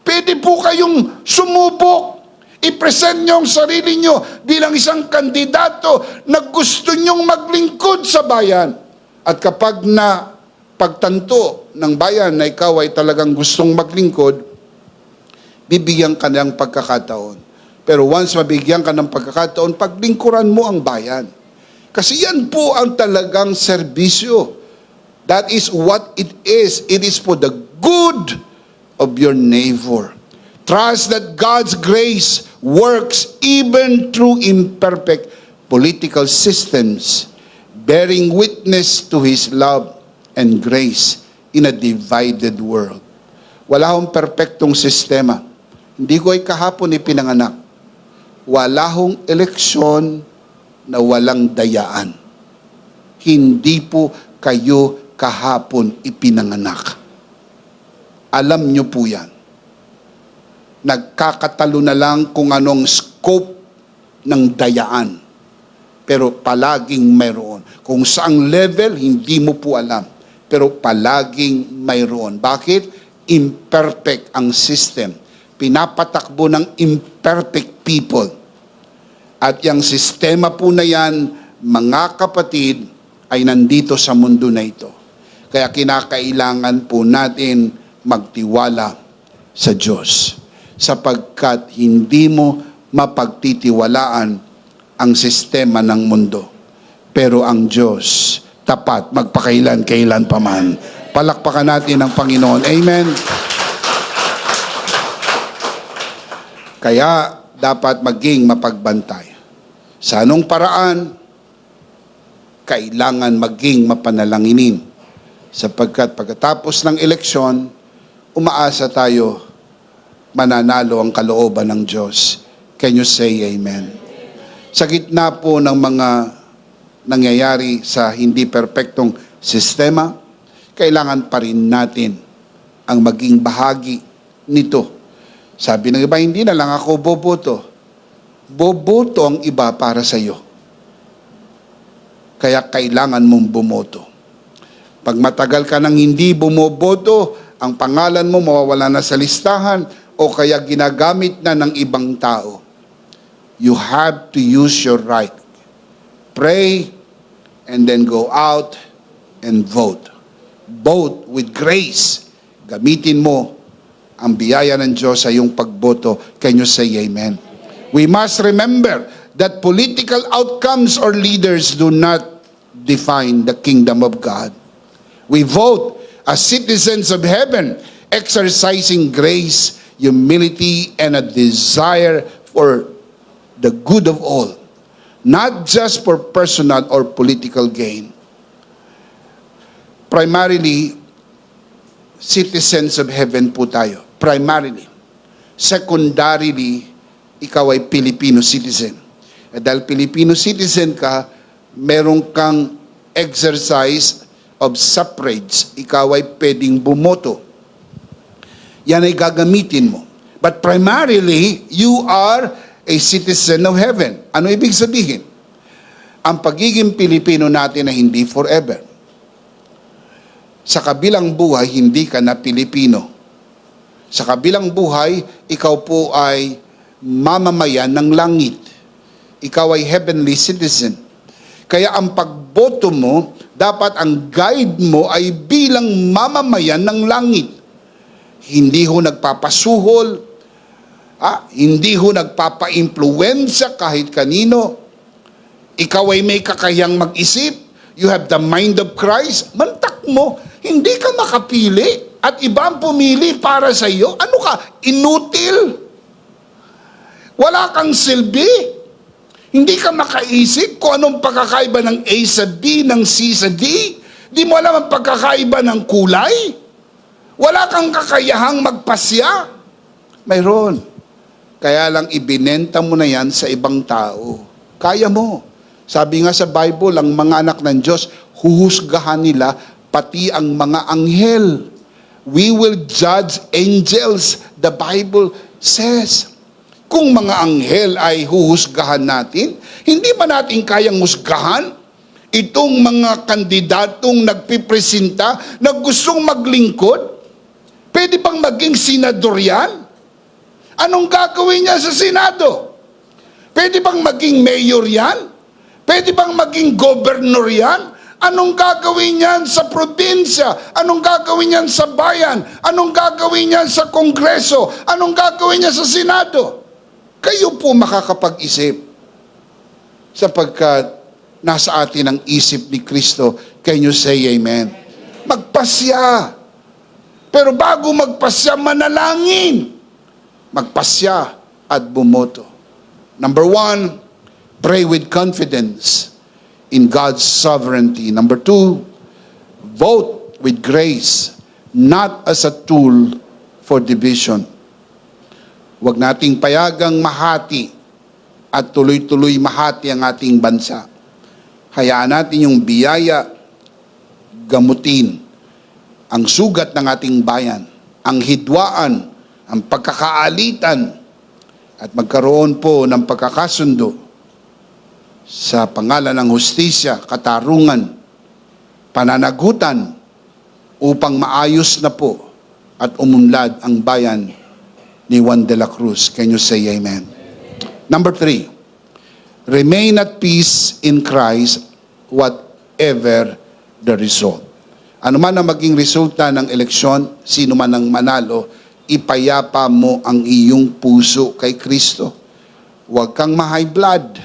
pwede po kayong sumubok. I-present nyo ang sarili nyo bilang isang kandidato na gusto nyong maglingkod sa bayan. At kapag na pagtanto ng bayan na ikaw ay talagang gustong maglingkod, bibigyan ka ng pagkakataon. Pero once mabigyan ka ng pagkakataon, paglingkuran mo ang bayan. Kasi yan po ang talagang serbisyo. That is what it is. It is for the good of your neighbor. Trust that God's grace works even through imperfect political systems, bearing witness to His love and grace in a divided world. Wala hong perpektong sistema. Hindi ko ay kahapon ipinanganak. Wala hong eleksyon na walang dayaan. Hindi po kayo kahapon ipinanganak. Alam nyo po yan. Nagkakatalo na lang kung anong scope ng dayaan. Pero palaging mayroon. Kung saang level, hindi mo po alam. Pero palaging mayroon. Bakit? Imperfect ang system. Pinapatakbo ng imperfect people. At yung sistema po na yan, mga kapatid, ay nandito sa mundo na ito. Kaya kinakailangan po natin magtiwala sa Diyos. Sapagkat hindi mo mapagtitiwalaan ang sistema ng mundo. Pero ang Diyos, tapat, magpakailan-kailan pa man. Palakpakan natin ang Panginoon. Amen. Kaya dapat maging mapagbantay. Sa anong paraan, kailangan maging mapanalanginin. Sapagkat pagkatapos ng eleksyon, umaasa tayo, mananalo ang kalooban ng Diyos. Can you say amen? Sa gitna po ng mga nangyayari sa hindi perpektong sistema, kailangan pa rin natin ang maging bahagi nito. Sabi ng iba, hindi na lang ako boboto. Boboto ang iba para sa iyo. Kaya kailangan mong bumoto. Pag matagal ka nang hindi bumoboto, ang pangalan mo mawawala na sa listahan o kaya ginagamit na ng ibang tao. You have to use your right. Pray and then go out and vote. Vote with grace. Gamitin mo ang biyaya ng Diyos sa iyong pagboto. Can you say amen? We must remember that political outcomes or leaders do not define the kingdom of God. We vote as citizens of heaven, exercising grace, humility, and a desire for the good of all, not just for personal or political gain. Primarily, citizens of heaven po tayo. Primarily. Secondarily, ikaw ay Filipino citizen. At dahil Filipino citizen ka, meron kang exercise of suffrage. Ikaw ay pwedeng bumoto. Yan ay gagamitin mo. But primarily, you are a citizen of heaven. Ano ibig sabihin? Ang pagiging Pilipino natin ay hindi forever. Sa kabilang buhay, hindi ka na Pilipino. Sa kabilang buhay, ikaw po ay mamamayan ng langit. Ikaw ay heavenly citizen. Kaya ang pagboto mo, dapat ang guide mo ay bilang mamamayan ng langit. Hindi ho nagpapasuhol, hindi ho nagpapa-impluwensya kahit kanino. Ikaw ay may kakayang mag-isip. You have the mind of Christ. Mantak mo, hindi ka makapili at iba ang pumili para sa iyo. Ano ka? Inutil. Wala kang silbi. Hindi ka makaisip kung anong pagkakaiba ng A sa B, ng C sa D. Di mo alam ang pagkakaiba ng kulay. Wala kang kakayahang magpasya. Mayroon. Kaya lang ibinenta mo na yan sa ibang tao. Kaya mo. Sabi nga sa Bible, ang mga anak ng Diyos, huhusgahan nila pati ang mga anghel. We will judge angels, the Bible says. Kung mga anghel ay huhusgahan natin, hindi ba natin kayang husgahan itong mga kandidatong nagpipresenta na gustong maglingkod? Pwede bang maging senador yan? Anong gagawin niya sa Senado? Pwede bang maging mayor yan? Pwede bang maging governor yan? Anong gagawin niyan sa probinsya? Anong gagawin niyan sa bayan? Anong gagawin niyan sa Kongreso? Anong gagawin niya sa Senado? Kayo po makakapag-isip sapagkat nasa atin ang isip ni Kristo. Can you say amen? Magpasya. Pero bago magpasya, manalangin. Magpasya at bumoto. Number 1, pray with confidence in God's sovereignty. Number 2, vote with grace, not as a tool for division. Huwag nating payagang mahati at tuloy-tuloy mahati ang ating bansa. Hayaan natin yung biyaya gamutin ang sugat ng ating bayan, ang hidwaan, ang pagkakaalitan, at magkaroon po ng pagkakasundo sa pangalan ng hustisya, katarungan, pananagutan upang maayos na po at umunlad ang bayan ni Juan de la Cruz. Can you say amen? Number 3, remain at peace in Christ whatever the result. Ano man ang maging resulta ng eleksyon, sino man ang manalo, ipayapa mo ang iyong puso kay Kristo. Huwag kang ma-high blood.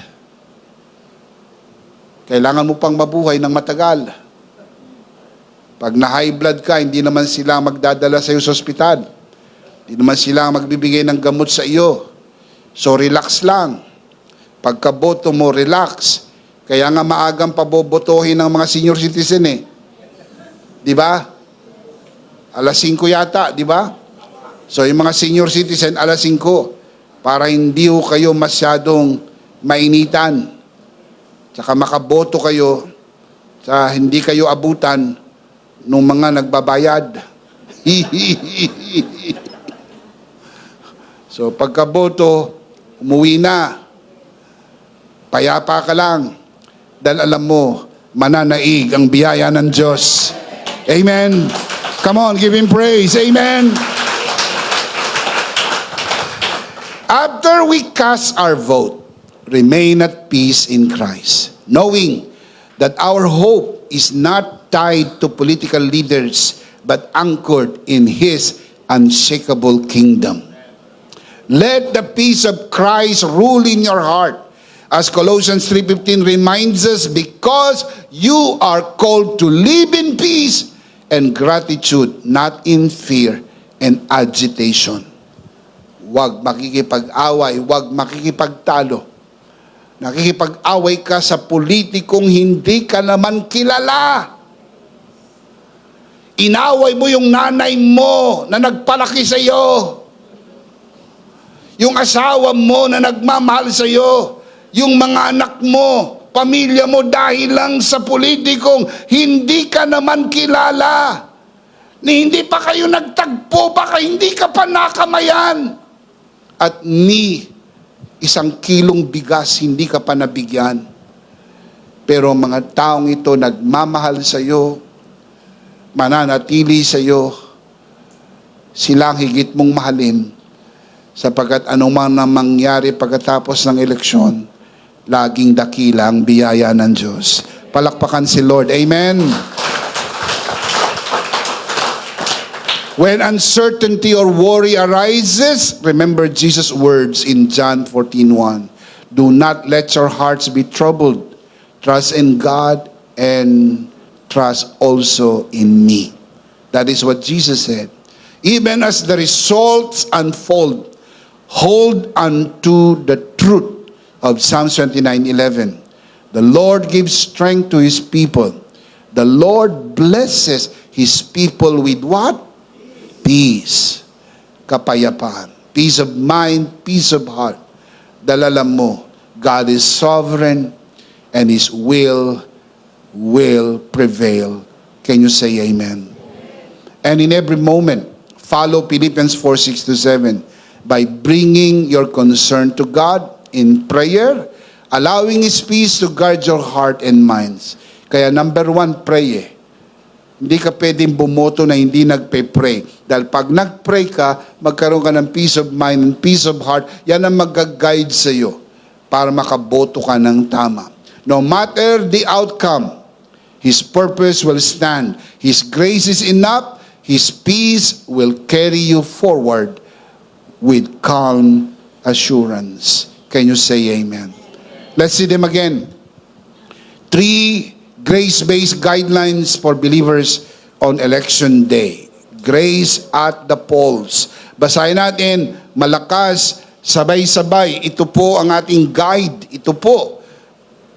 Kailangan mo pang mabuhay ng matagal. Pag na-high blood ka, hindi naman sila magdadala sa iyo sa ospital. Hindi naman sila magbibigay ng gamot sa iyo. So relax lang. Pagkaboto mo, relax. Kaya nga maagang pabobotohin ng mga senior citizen eh. Di ba? Alas 5 yata, di ba? So yung mga senior citizen, alas 5. Para hindi ho kayo masyadong mainitan. Tsaka makaboto kayo, sa hindi kayo abutan nung mga nagbabayad. So pagkaboto, umuwi na. Payapa ka lang. Dahil alam mo, mananaig ang biyaya ng Diyos. Amen. Come on, give Him praise. Amen. After we cast our vote, remain at peace in Christ, knowing that our hope is not tied to political leaders, but anchored in His unshakable kingdom. Let the peace of Christ rule in your heart. As Colossians 3:15 reminds us, because you are called to live in peace and gratitude, not in fear and agitation. Huwag makikipag-away, huwag makikipagtalo. Nakikipag-away ka sa politikong hindi ka naman kilala. Inaway mo yung nanay mo na nagpalaki sa iyo. Yung asawa mo na nagmamahal sa iyo. Yung mga anak mo, pamilya mo dahil lang sa politikong hindi ka naman kilala. Ni hindi pa kayo nagtagpo, baka hindi ka pa nakamayan. At ni isang kilong bigas hindi ka pa nabigyan. Pero mga taong ito nagmamahal sa iyo, mananatili sa iyo, silang higit mong mahalin, sapagkat anuman na mangyari pagkatapos ng eleksyon, laging dakila ang biyaya ng Diyos. Palakpakan si Lord. Amen. When uncertainty or worry arises, remember Jesus' words in John 14:1. Do not let your hearts be troubled. Trust in God and trust also in me. That is what Jesus said. Even as the results unfold, hold unto the truth of Psalm 29:11. The Lord gives strength to His people. The Lord blesses His people with what? Peace. Kapayapaan. Peace of mind, peace of heart. Dalalam mo, God is sovereign and His will prevail. Can you say amen? And in every moment, follow Philippians 4:6-7 by bringing your concern to God in prayer, allowing His peace to guard your heart and minds. Kaya number 1, pray eh. Hindi ka pwedeng bumoto na hindi nagpe-pray. Dahil pag nag-pray ka, magkaroon ka ng peace of mind and peace of heart, yan ang mag-guide sa iyo para makaboto ka ng tama. No matter the outcome, His purpose will stand. His grace is enough. His peace will carry you forward with calm assurance. Can you say amen? Let's see them again. 3 grace-based guidelines for believers on election day. Grace at the polls. Basahin natin, malakas, sabay-sabay. Ito po ang ating guide. Ito po.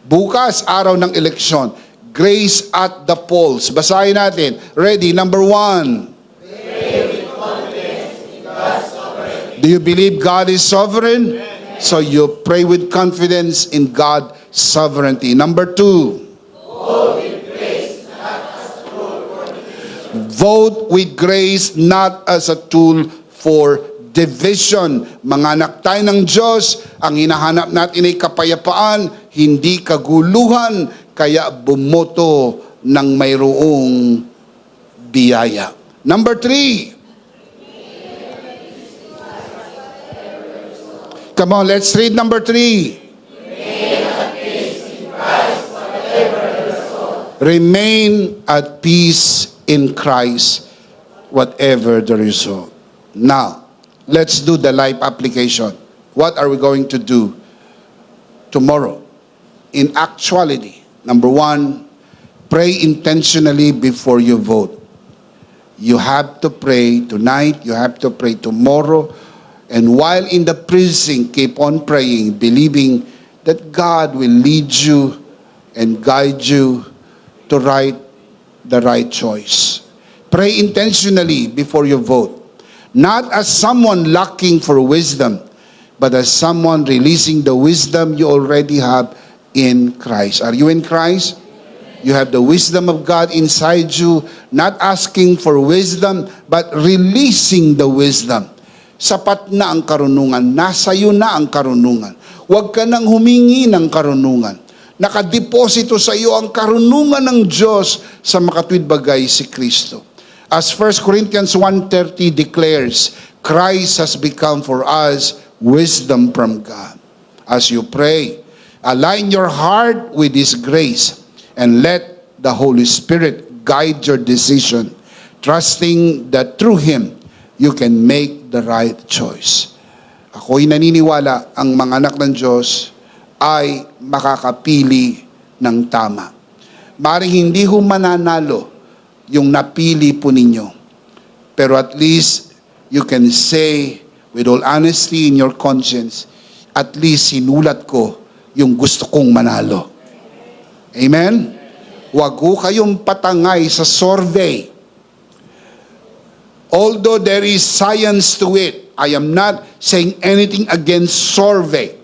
Bukas, araw ng eleksyon. Grace at the polls. Basahin natin. Ready? Number 1. Do you believe God is sovereign? So you pray with confidence in God's sovereignty. Number 2. Vote with grace, not as a tool for division. Mga anak tayo ng Diyos, ang hinahanap natin ay kapayapaan, hindi kaguluhan, kaya bumoto ng mayroong biyaya. Number 3. Come on, let's read number 3. Remain at peace in Christ, whatever the result. Now, let's do the life application. What are we going to do tomorrow? In actuality, number 1, pray intentionally before you vote. You have to pray tonight, you have to pray tomorrow, and while in the precinct, keep on praying, believing that God will lead you and guide you to the right choice. Pray intentionally before you vote. Not as someone lacking for wisdom, but as someone releasing the wisdom you already have in Christ. Are you in Christ? You have the wisdom of God inside you, not asking for wisdom, but releasing the wisdom. Sapat na ang karunungan. Nasa iyo na ang karunungan. Huwag ka nang humingi ng karunungan. Nakadeposito sa iyo ang karunungan ng Diyos sa makatwid bagay si Kristo. As 1 Corinthians 1:30 declares, Christ has become for us wisdom from God. As you pray, align your heart with His grace and let the Holy Spirit guide your decision, trusting that through Him, you can make the right choice. Ako'y naniniwala ang mga anak ng Diyos ay makakapili ng tama. Maring hindi ho mananalo yung napili po ninyo. Pero at least you can say with all honesty in your conscience, at least sinulat ko yung gusto kong manalo. Amen? Huwag ho kayong patangay sa survey. Although there is science to it, I am not saying anything against survey.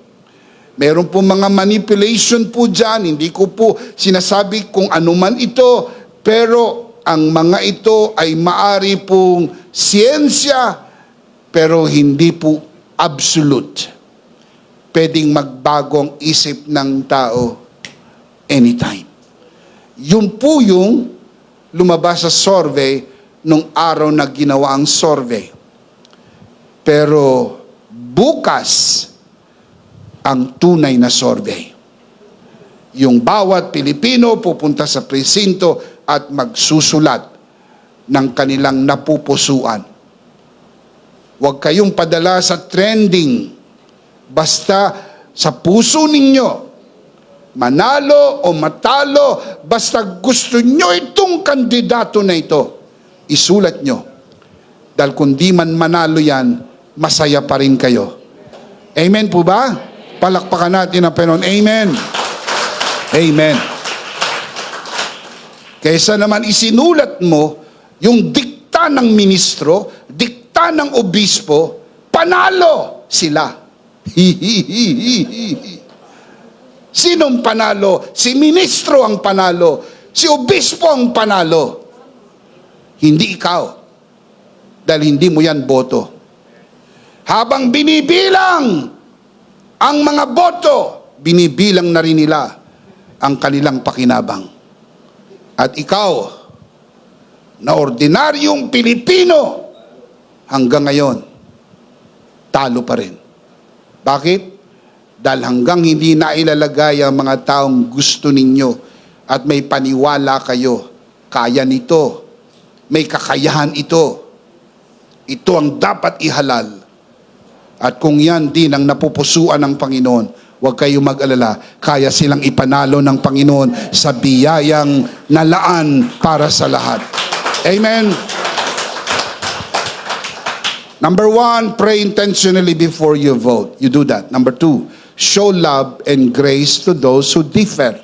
Meron po mga manipulation po dyan. Hindi ko po sinasabi kung ano man ito, pero ang mga ito ay maari pong siyensya, pero hindi po absolute. Pwedeng magbago ang isip ng tao anytime. Yun po yung lumabas sa survey nung araw na ginawa ang survey. Pero bukas ang tunay na survey. Yung bawat Pilipino pupunta sa presinto at magsusulat ng kanilang napupusuan. Huwag kayong padala sa trending. Basta sa puso ninyo, manalo o matalo, basta gusto nyo itong kandidato na ito, isulat nyo. Dahil kung di man manalo yan, masaya pa rin kayo. Amen po ba? Palakpakan natin ang Panginoon. Amen. Amen. Kaysa naman isinulat mo yung dikta ng ministro, dikta ng obispo, panalo sila. Sinong panalo? Si ministro ang panalo. Si obispo ang panalo. Hindi ikaw. Dahil hindi mo yan boto. Habang binibilang ang mga boto, binibilang na rin nila ang kanilang pakinabang. At ikaw, na ordinaryong Pilipino, hanggang ngayon, talo pa rin. Bakit? Dahil hanggang hindi na ilalagay ang mga taong gusto ninyo at may paniwala kayo, kaya nito, may kakayahan ito, ito ang dapat ihalal. At kung yan din ang napupusuan ng Panginoon, huwag kayo mag-alala, kaya silang ipanalo ng Panginoon sa biyayang nalaan para sa lahat. Amen. Number 1, pray intentionally before you vote. You do that. Number 2, show love and grace to those who differ.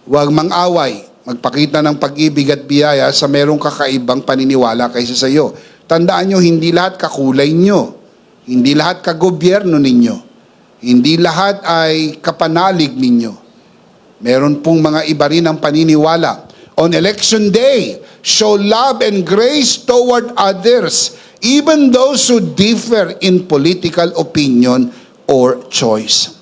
Huwag mang-away. Magpakita ng pag-ibig at biyaya sa merong kakaibang paniniwala kaysa sa iyo. Tandaan nyo, hindi lahat kakulay nyo. Hindi lahat kagobyerno ninyo. Hindi lahat ay kapanalig ninyo. Meron pong mga iba rin ang paniniwala. On election day, show love and grace toward others, even those who differ in political opinion or choice.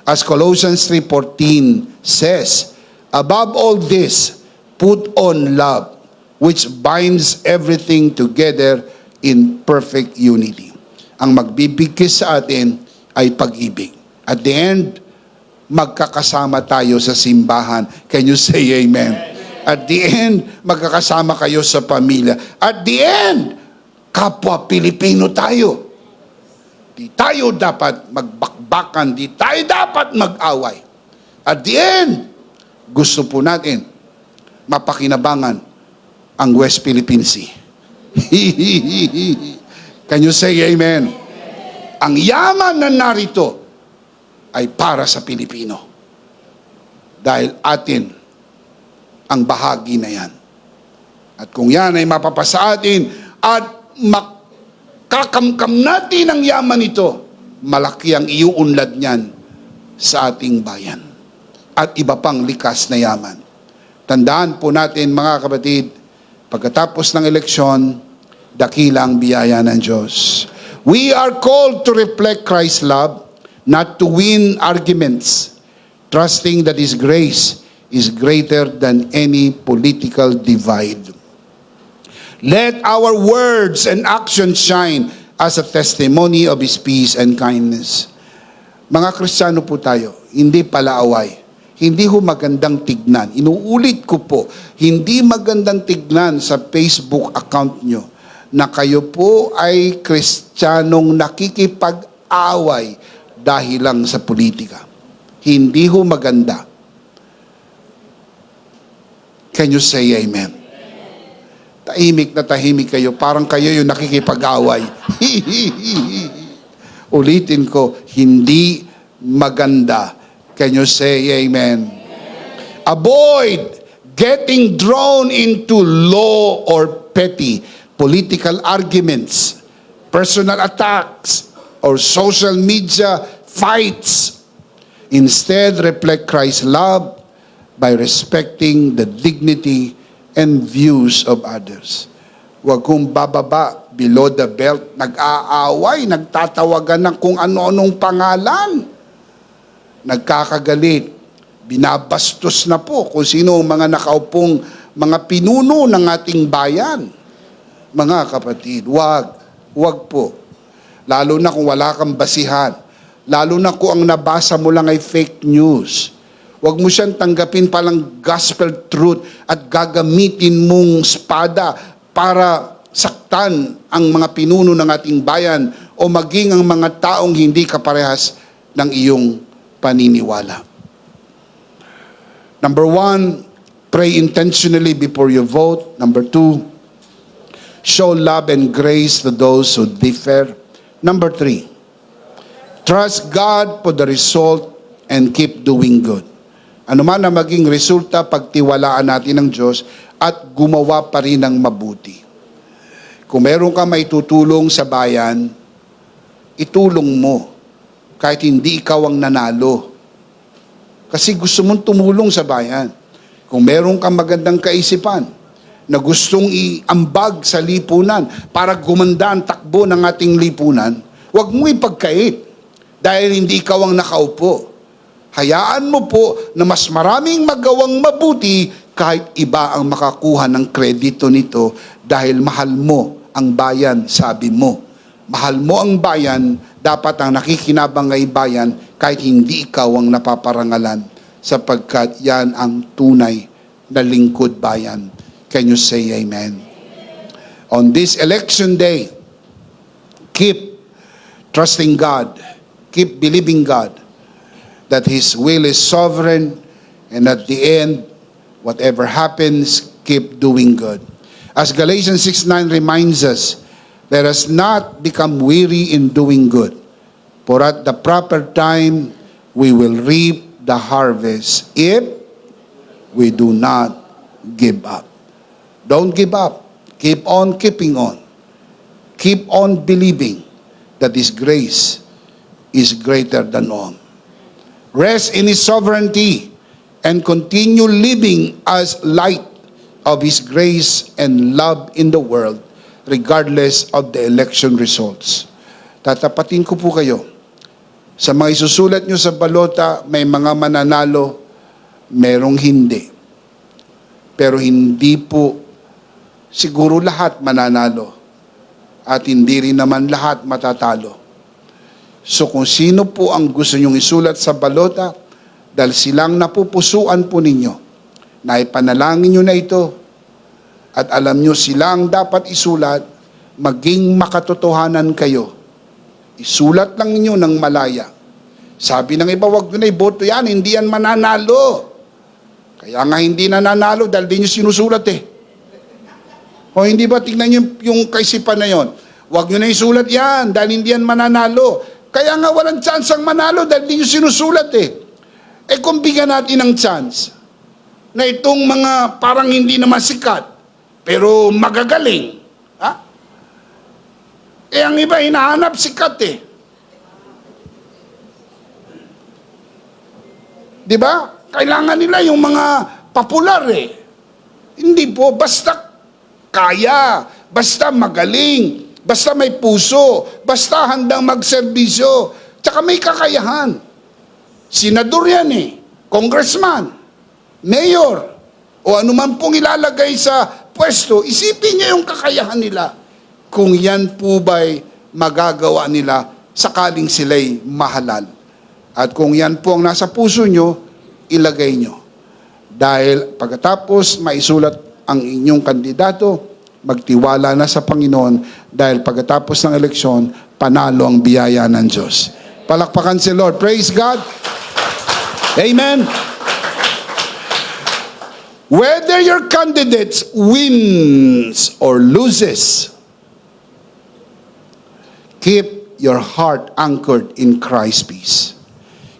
As Colossians 3:14 says, above all this, put on love, which binds everything together in perfect unity. Ang magbibigkis sa atin ay pag-ibig. At the end, magkakasama tayo sa simbahan. Can you say amen? At the end, magkakasama kayo sa pamilya. At the end, kapwa Pilipino tayo. Di tayo dapat magbakbakan, di tayo dapat mag-away. At the end, gusto po natin mapakinabangan ang West Philippine Sea. Can you say amen? Ang yaman na narito ay para sa Pilipino. Dahil atin ang bahagi na yan. At kung yan ay mapapasa atin at makakamkam natin ang yaman ito, malaki ang iuunlad niyan sa ating bayan. At iba pang likas na yaman. Tandaan po natin mga kapatid, pagkatapos ng eleksyon, dakilang biyaya ng Diyos. We are called to reflect Christ's love, not to win arguments, trusting that His grace is greater than any political divide. Let our words and actions shine as a testimony of His peace and kindness. Mga Kristiyano po tayo, hindi palaaway. Hindi ho magandang tignan. Inuulit ko po, hindi magandang tignan sa Facebook account nyo na kayo po ay Kristiyanong nakikipag-away dahil lang sa politika. Hindi ho maganda. Can you say amen? Tahimik na tahimik kayo. Parang kayo yung nakikipag-away. Ulitin ko, hindi maganda. Can you say amen? Avoid getting drawn into law or petty political arguments, personal attacks, or social media fights. Instead, reflect Christ's love by respecting the dignity and views of others. Huwag kong bababa, below the belt, nag-aaway, nagtatawagan ng kung ano-anong pangalan. Nagkakagalit, binabastos na po kung sino ang mga nakaupong mga pinuno ng ating bayan. Mga kapatid, wag po. Lalo na kung wala kang basihan. Lalo na kung ang nabasa mo lang ay fake news. Wag mo siyang tanggapin palang gospel truth at gagamitin mong espada para saktan ang mga pinuno ng ating bayan o maging ang mga taong hindi kaparehas ng iyong paniniwala. Number 1, pray intentionally before you vote. Number 2, show love and grace to those who differ. Number 3, trust God for the result and keep doing good. Ano man na maging resulta, pagtiwalaan natin ng Diyos at gumawa pa rin ng mabuti. Kung meron ka maitutulong sa bayan, itulong mo. Kahit hindi ikaw ang nanalo. Kasi gusto mong tumulong sa bayan. Kung meron kang magandang kaisipan na gustong iambag sa lipunan para gumanda ang takbo ng ating lipunan, huwag mo ipagkait dahil hindi ikaw ang nakaupo. Hayaan mo po na mas maraming magawang mabuti kahit iba ang makakuha ng kredito nito dahil mahal mo ang bayan, sabi mo. Mahal mo ang bayan, dapat ang nakikinabang ay bayan kahit hindi ikaw ang napaparangalan sapagkat yan ang tunay na lingkod bayan. Can you say amen? On this election day, keep trusting God, keep believing God that His will is sovereign, and at the end, whatever happens, keep doing good. As Galatians 6:9 reminds us, let us not become weary in doing good, for at the proper time, we will reap the harvest if we do not give up. Don't give up. Keep on keeping on. Keep on believing that His grace is greater than all. Rest in His sovereignty and continue living as light of His grace and love in the world regardless of the election results. Tatapatin ko po kayo. Sa mga isusulat nyo sa balota, may mga mananalo, merong hindi. Pero hindi po siguro lahat mananalo at hindi rin naman lahat matatalo. So kung sino po ang gusto nyong isulat sa balota, dahil silang napupusuan po ninyo, na ipanalangin nyo na ito, at alam nyo silang dapat isulat, maging makatotohanan kayo. Isulat lang ninyo ng malaya. Sabi ng iba, wag nyo na iboto yan, hindi yan mananalo. Kaya nga hindi nananalo dahil di nyo sinusulat eh. O hindi ba, tingnan nyo yung kaisipan na yon. Wag nyo na isulat yan dahil hindi yan mananalo. Kaya nga walang chance ang manalo dahil di nyo sinusulat eh. Eh kung bigyan natin ng chance na itong mga parang hindi naman sikat, pero magagaling, ha? Eh ang iba hinahanap sikat eh. Di ba? Kailangan nila yung mga popular eh. Hindi po, basta kaya, basta magaling, basta may puso, basta handang magserbisyo, tsaka may kakayahan. Senador yan congressman, mayor, o anuman pong ilalagay sa pwesto, isipin niya yung kakayahan nila. Kung yan po ba'y magagawa nila sakaling sila'y mahalal. At kung yan po ang nasa puso nyo, ilagay nyo. Dahil pagkatapos maisulat ang inyong kandidato, magtiwala na sa Panginoon dahil pagkatapos ng eleksyon, panalo ang biyaya ng Diyos. Palakpakan si Lord. Praise God. Amen. Whether your candidate wins or loses, keep your heart anchored in Christ's peace.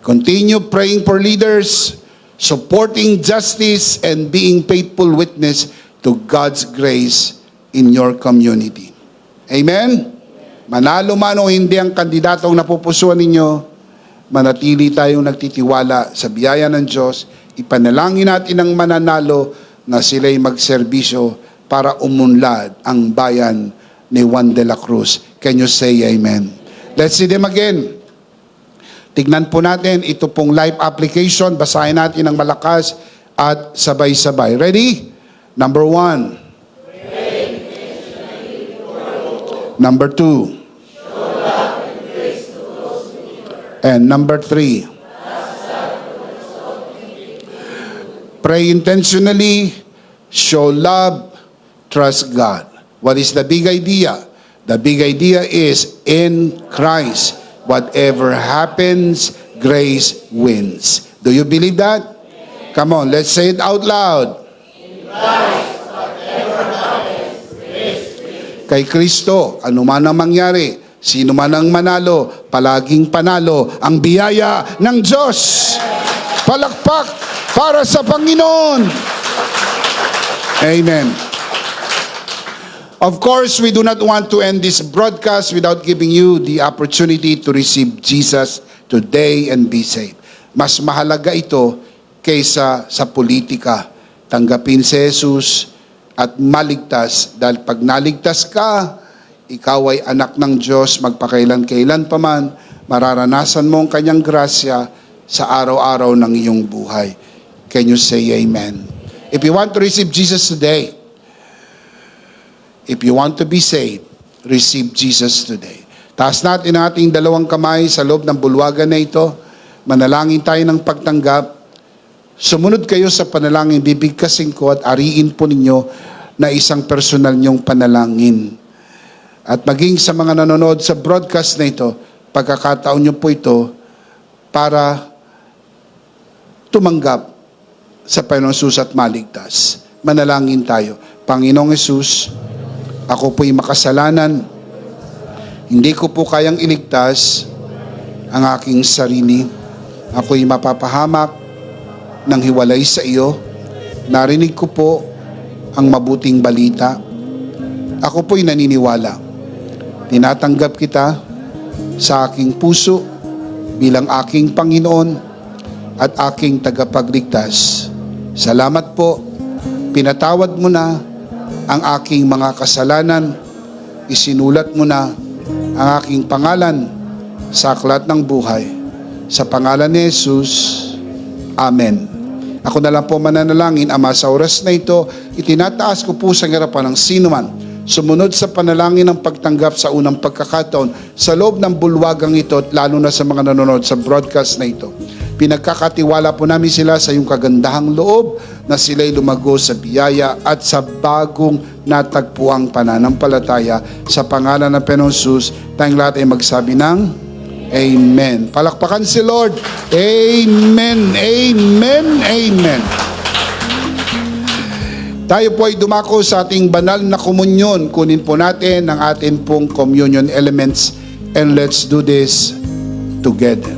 Continue praying for leaders, supporting justice, and being faithful witness to God's grace in your community. Amen? Manalo man o hindi ang kandidatong napupusuan ninyo, manatili tayong nagtitiwala sa biyaya ng Diyos. Ipanalangin natin ang mananalo na sila'y magserbisyo para umunlad ang bayan ni Juan de la Cruz. Can you say amen? Let's see them again. Tignan po natin, ito pong live application. Basahin natin ng malakas at sabay-sabay. Ready? Number 1. Number 2. And number 3. Pray intentionally, show love, trust God. What is the big idea? The big idea is in Christ, whatever happens, grace wins. Do you believe that? Come on, let's say it out loud. Kay Kristo, ano man ang mangyari, sino man ang manalo, palaging panalo ang biyaya ng Diyos. Palakpak para sa Panginoon. Amen. Of course, we do not want to end this broadcast without giving you the opportunity to receive Jesus today and be saved. Mas mahalaga ito kaysa sa politika. Tanggapin si Jesus at maligtas. Dahil pag naligtas ka, ikaw ay anak ng Diyos, magpakailan-kailan pa man, mararanasan mo ang kanyang grasya sa araw-araw ng iyong buhay. Can you say amen? If you want to receive Jesus today, if you want to be saved, receive Jesus today. Taas natin ang ating dalawang kamay sa loob ng bulwagan na ito. Manalangin tayo ng pagtanggap. Sumunod kayo sa panalangin, bibigkasin ko at ariin po ninyo na isang personal niyong panalangin. At maging sa mga nanonood sa broadcast na ito, pagkakataon niyo po ito para tumanggap sa Panginoong Jesus at maligtas. Manalangin tayo. Panginoong Jesus, ako po'y makasalanan. Hindi ko po kayang iligtas ang aking sarili. Ako'y mapapahamak ng hiwalay sa iyo. Narinig ko po ang mabuting balita. Ako po'y naniniwala. Tinatanggap kita sa aking puso bilang aking Panginoon at aking tagapagligtas. Salamat po, pinatawad mo na ang aking mga kasalanan, isinulat mo na ang aking pangalan sa aklat ng buhay. Sa pangalan ni Jesus, Amen. Ako na lang po mananalangin, Ama, sa oras na ito, itinataas ko po sa harapan ng sino man sumunod sa panalangin ng pagtanggap sa unang pagkakataon sa loob ng bulwagang ito at lalo na sa mga nanonood sa broadcast na ito. Pinagkakatiwala po namin sila sa iyong kagandahang loob na sila'y lumago sa biyaya at sa bagong natagpuang pananampalataya sa pangalan ng Panginoong Jesus. Tayong lahat ay magsabi ng Amen. Palakpakan si Lord. Amen. Amen. Amen. Tayo po ay dumako sa ating banal na komunyon. Kunin po natin ang atin pong communion elements and let's do this together.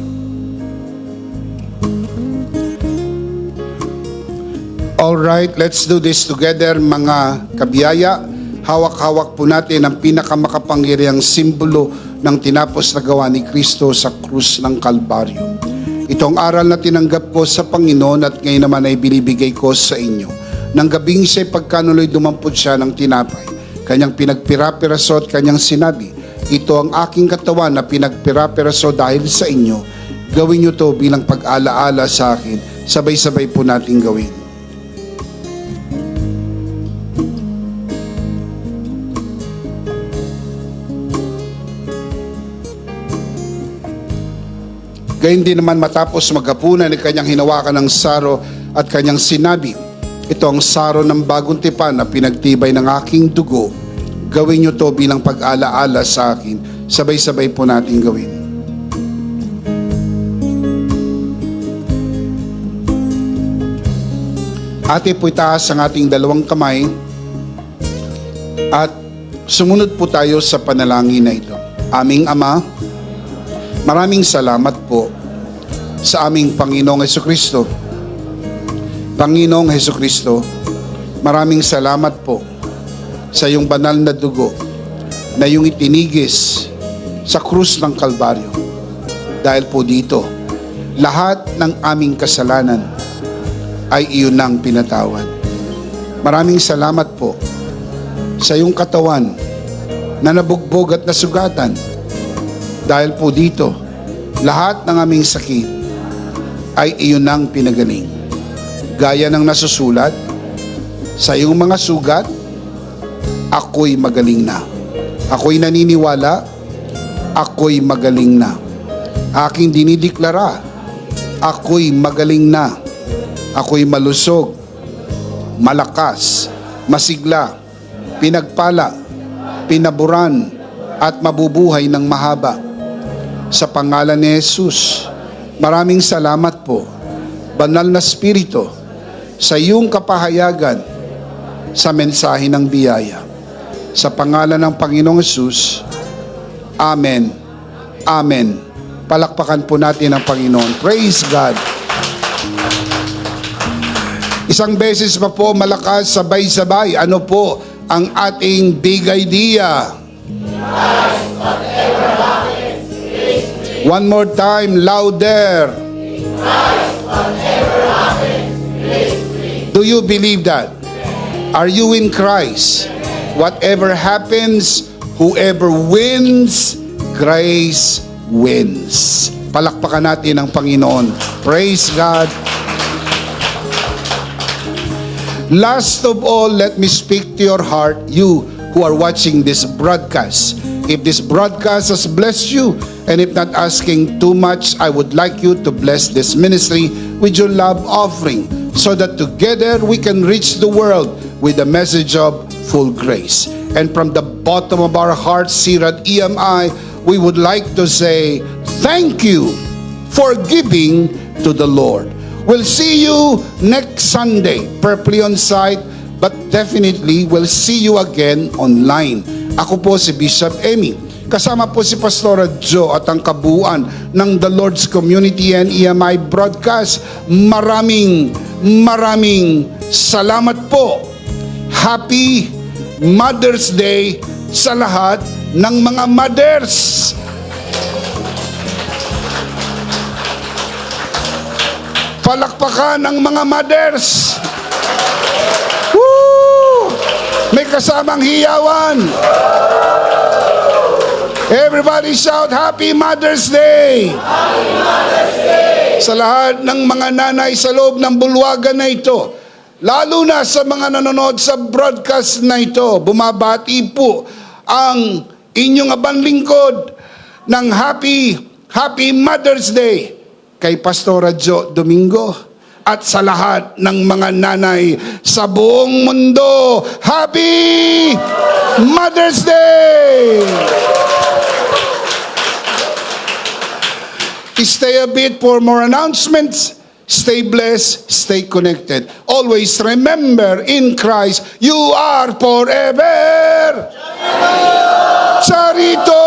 Alright, let's do this together mga kabiyaya. Hawak-hawak po natin ang pinakamakapangyarihang simbolo ng tinapos na gawa ni Kristo sa krus ng Kalbaryo. Itong aral na tinanggap ko sa Panginoon at ngayon naman ay binibigay ko sa inyo. ng gabing siya'y pagkanuloy dumampot siya ng tinapay. Kanyang pinagpira-piraso at kanyang sinabi, ito ang aking katawan na pinagpira-piraso dahil sa inyo. Gawin niyo to bilang pag-alaala sa akin. Sabay-sabay po natin gawin. Gayun din naman matapos maghapunan ni kanyang hinawakan ng saro at kanyang sinabi, ito ang saro ng bagong tipan na pinagtibay ng aking dugo. Gawin niyo to bilang pag-alaala sa akin. Sabay-sabay po natin gawin. Ate po itaas ang ating dalawang kamay at sumunod po tayo sa panalangin na ito. Aming Ama, maraming salamat po sa aming Panginoong Hesukristo. Panginoong Hesukristo, maraming salamat po sa iyong banal na dugo na iyong itinigis sa krus ng Kalbaryo. Dahil po dito, lahat ng aming kasalanan ay iyon nang pinatawad. Maraming salamat po sa iyong katawan na nabugbog at nasugatan. Dahil po dito, lahat ng aming sakit ay iyon nang pinagaling. Gaya ng nasusulat, sa iyong mga sugat, ako'y magaling na. Ako'y naniniwala, ako'y magaling na. Aking dinideklara, ako'y magaling na. Ako'y malusog, malakas, masigla, pinagpala, pinaburan, at mabubuhay ng mahaba. Sa pangalan ni Jesus, maraming salamat po, Banal na Espiritu, sa iyong kapahayagan sa mensahe ng biyaya. Sa pangalan ng Panginoong Jesus, Amen. Amen. Palakpakan po natin ang Panginoon. Praise God. Isang beses pa po malakas, sabay-sabay. Ano po ang ating big idea? One more time, louder. Do you believe that? Are you in Christ? Whatever happens, whoever wins, grace wins. Palakpakan natin ang Panginoon. Praise God. Last of all, let me speak to your heart, you who are watching this broadcast. If this broadcast has blessed you, and if not asking too much, I would like you to bless this ministry with your love offering, so that together we can reach the world with the message of full grace. And from the bottom of our hearts here at EMI, we would like to say, thank you for giving to the Lord. We'll see you next Sunday, prayerfully on site, but definitely we'll see you again online. Ako po si Bishop Emmy. Kasama po si Pastora Jo at ang kabuuan ng The Lord's Community and EMI broadcast. Maraming salamat po. Happy Mother's Day sa lahat ng mga mothers. Palakpakan ng mga mothers. Woo! May kasamang hiyawan. Everybody shout, Happy Mother's Day! Happy Mother's Day! Sa lahat ng mga nanay sa loob ng bulwagan na ito, lalo na sa mga nanonood sa broadcast na ito, bumabati po ang inyong abang lingkod ng Happy Mother's Day kay Pastora Jo Domingo at sa lahat ng mga nanay sa buong mundo. Happy Mother's Day! Stay a bit for more announcements. Stay blessed, stay connected. Always remember, in Christ, you are forever. Charito!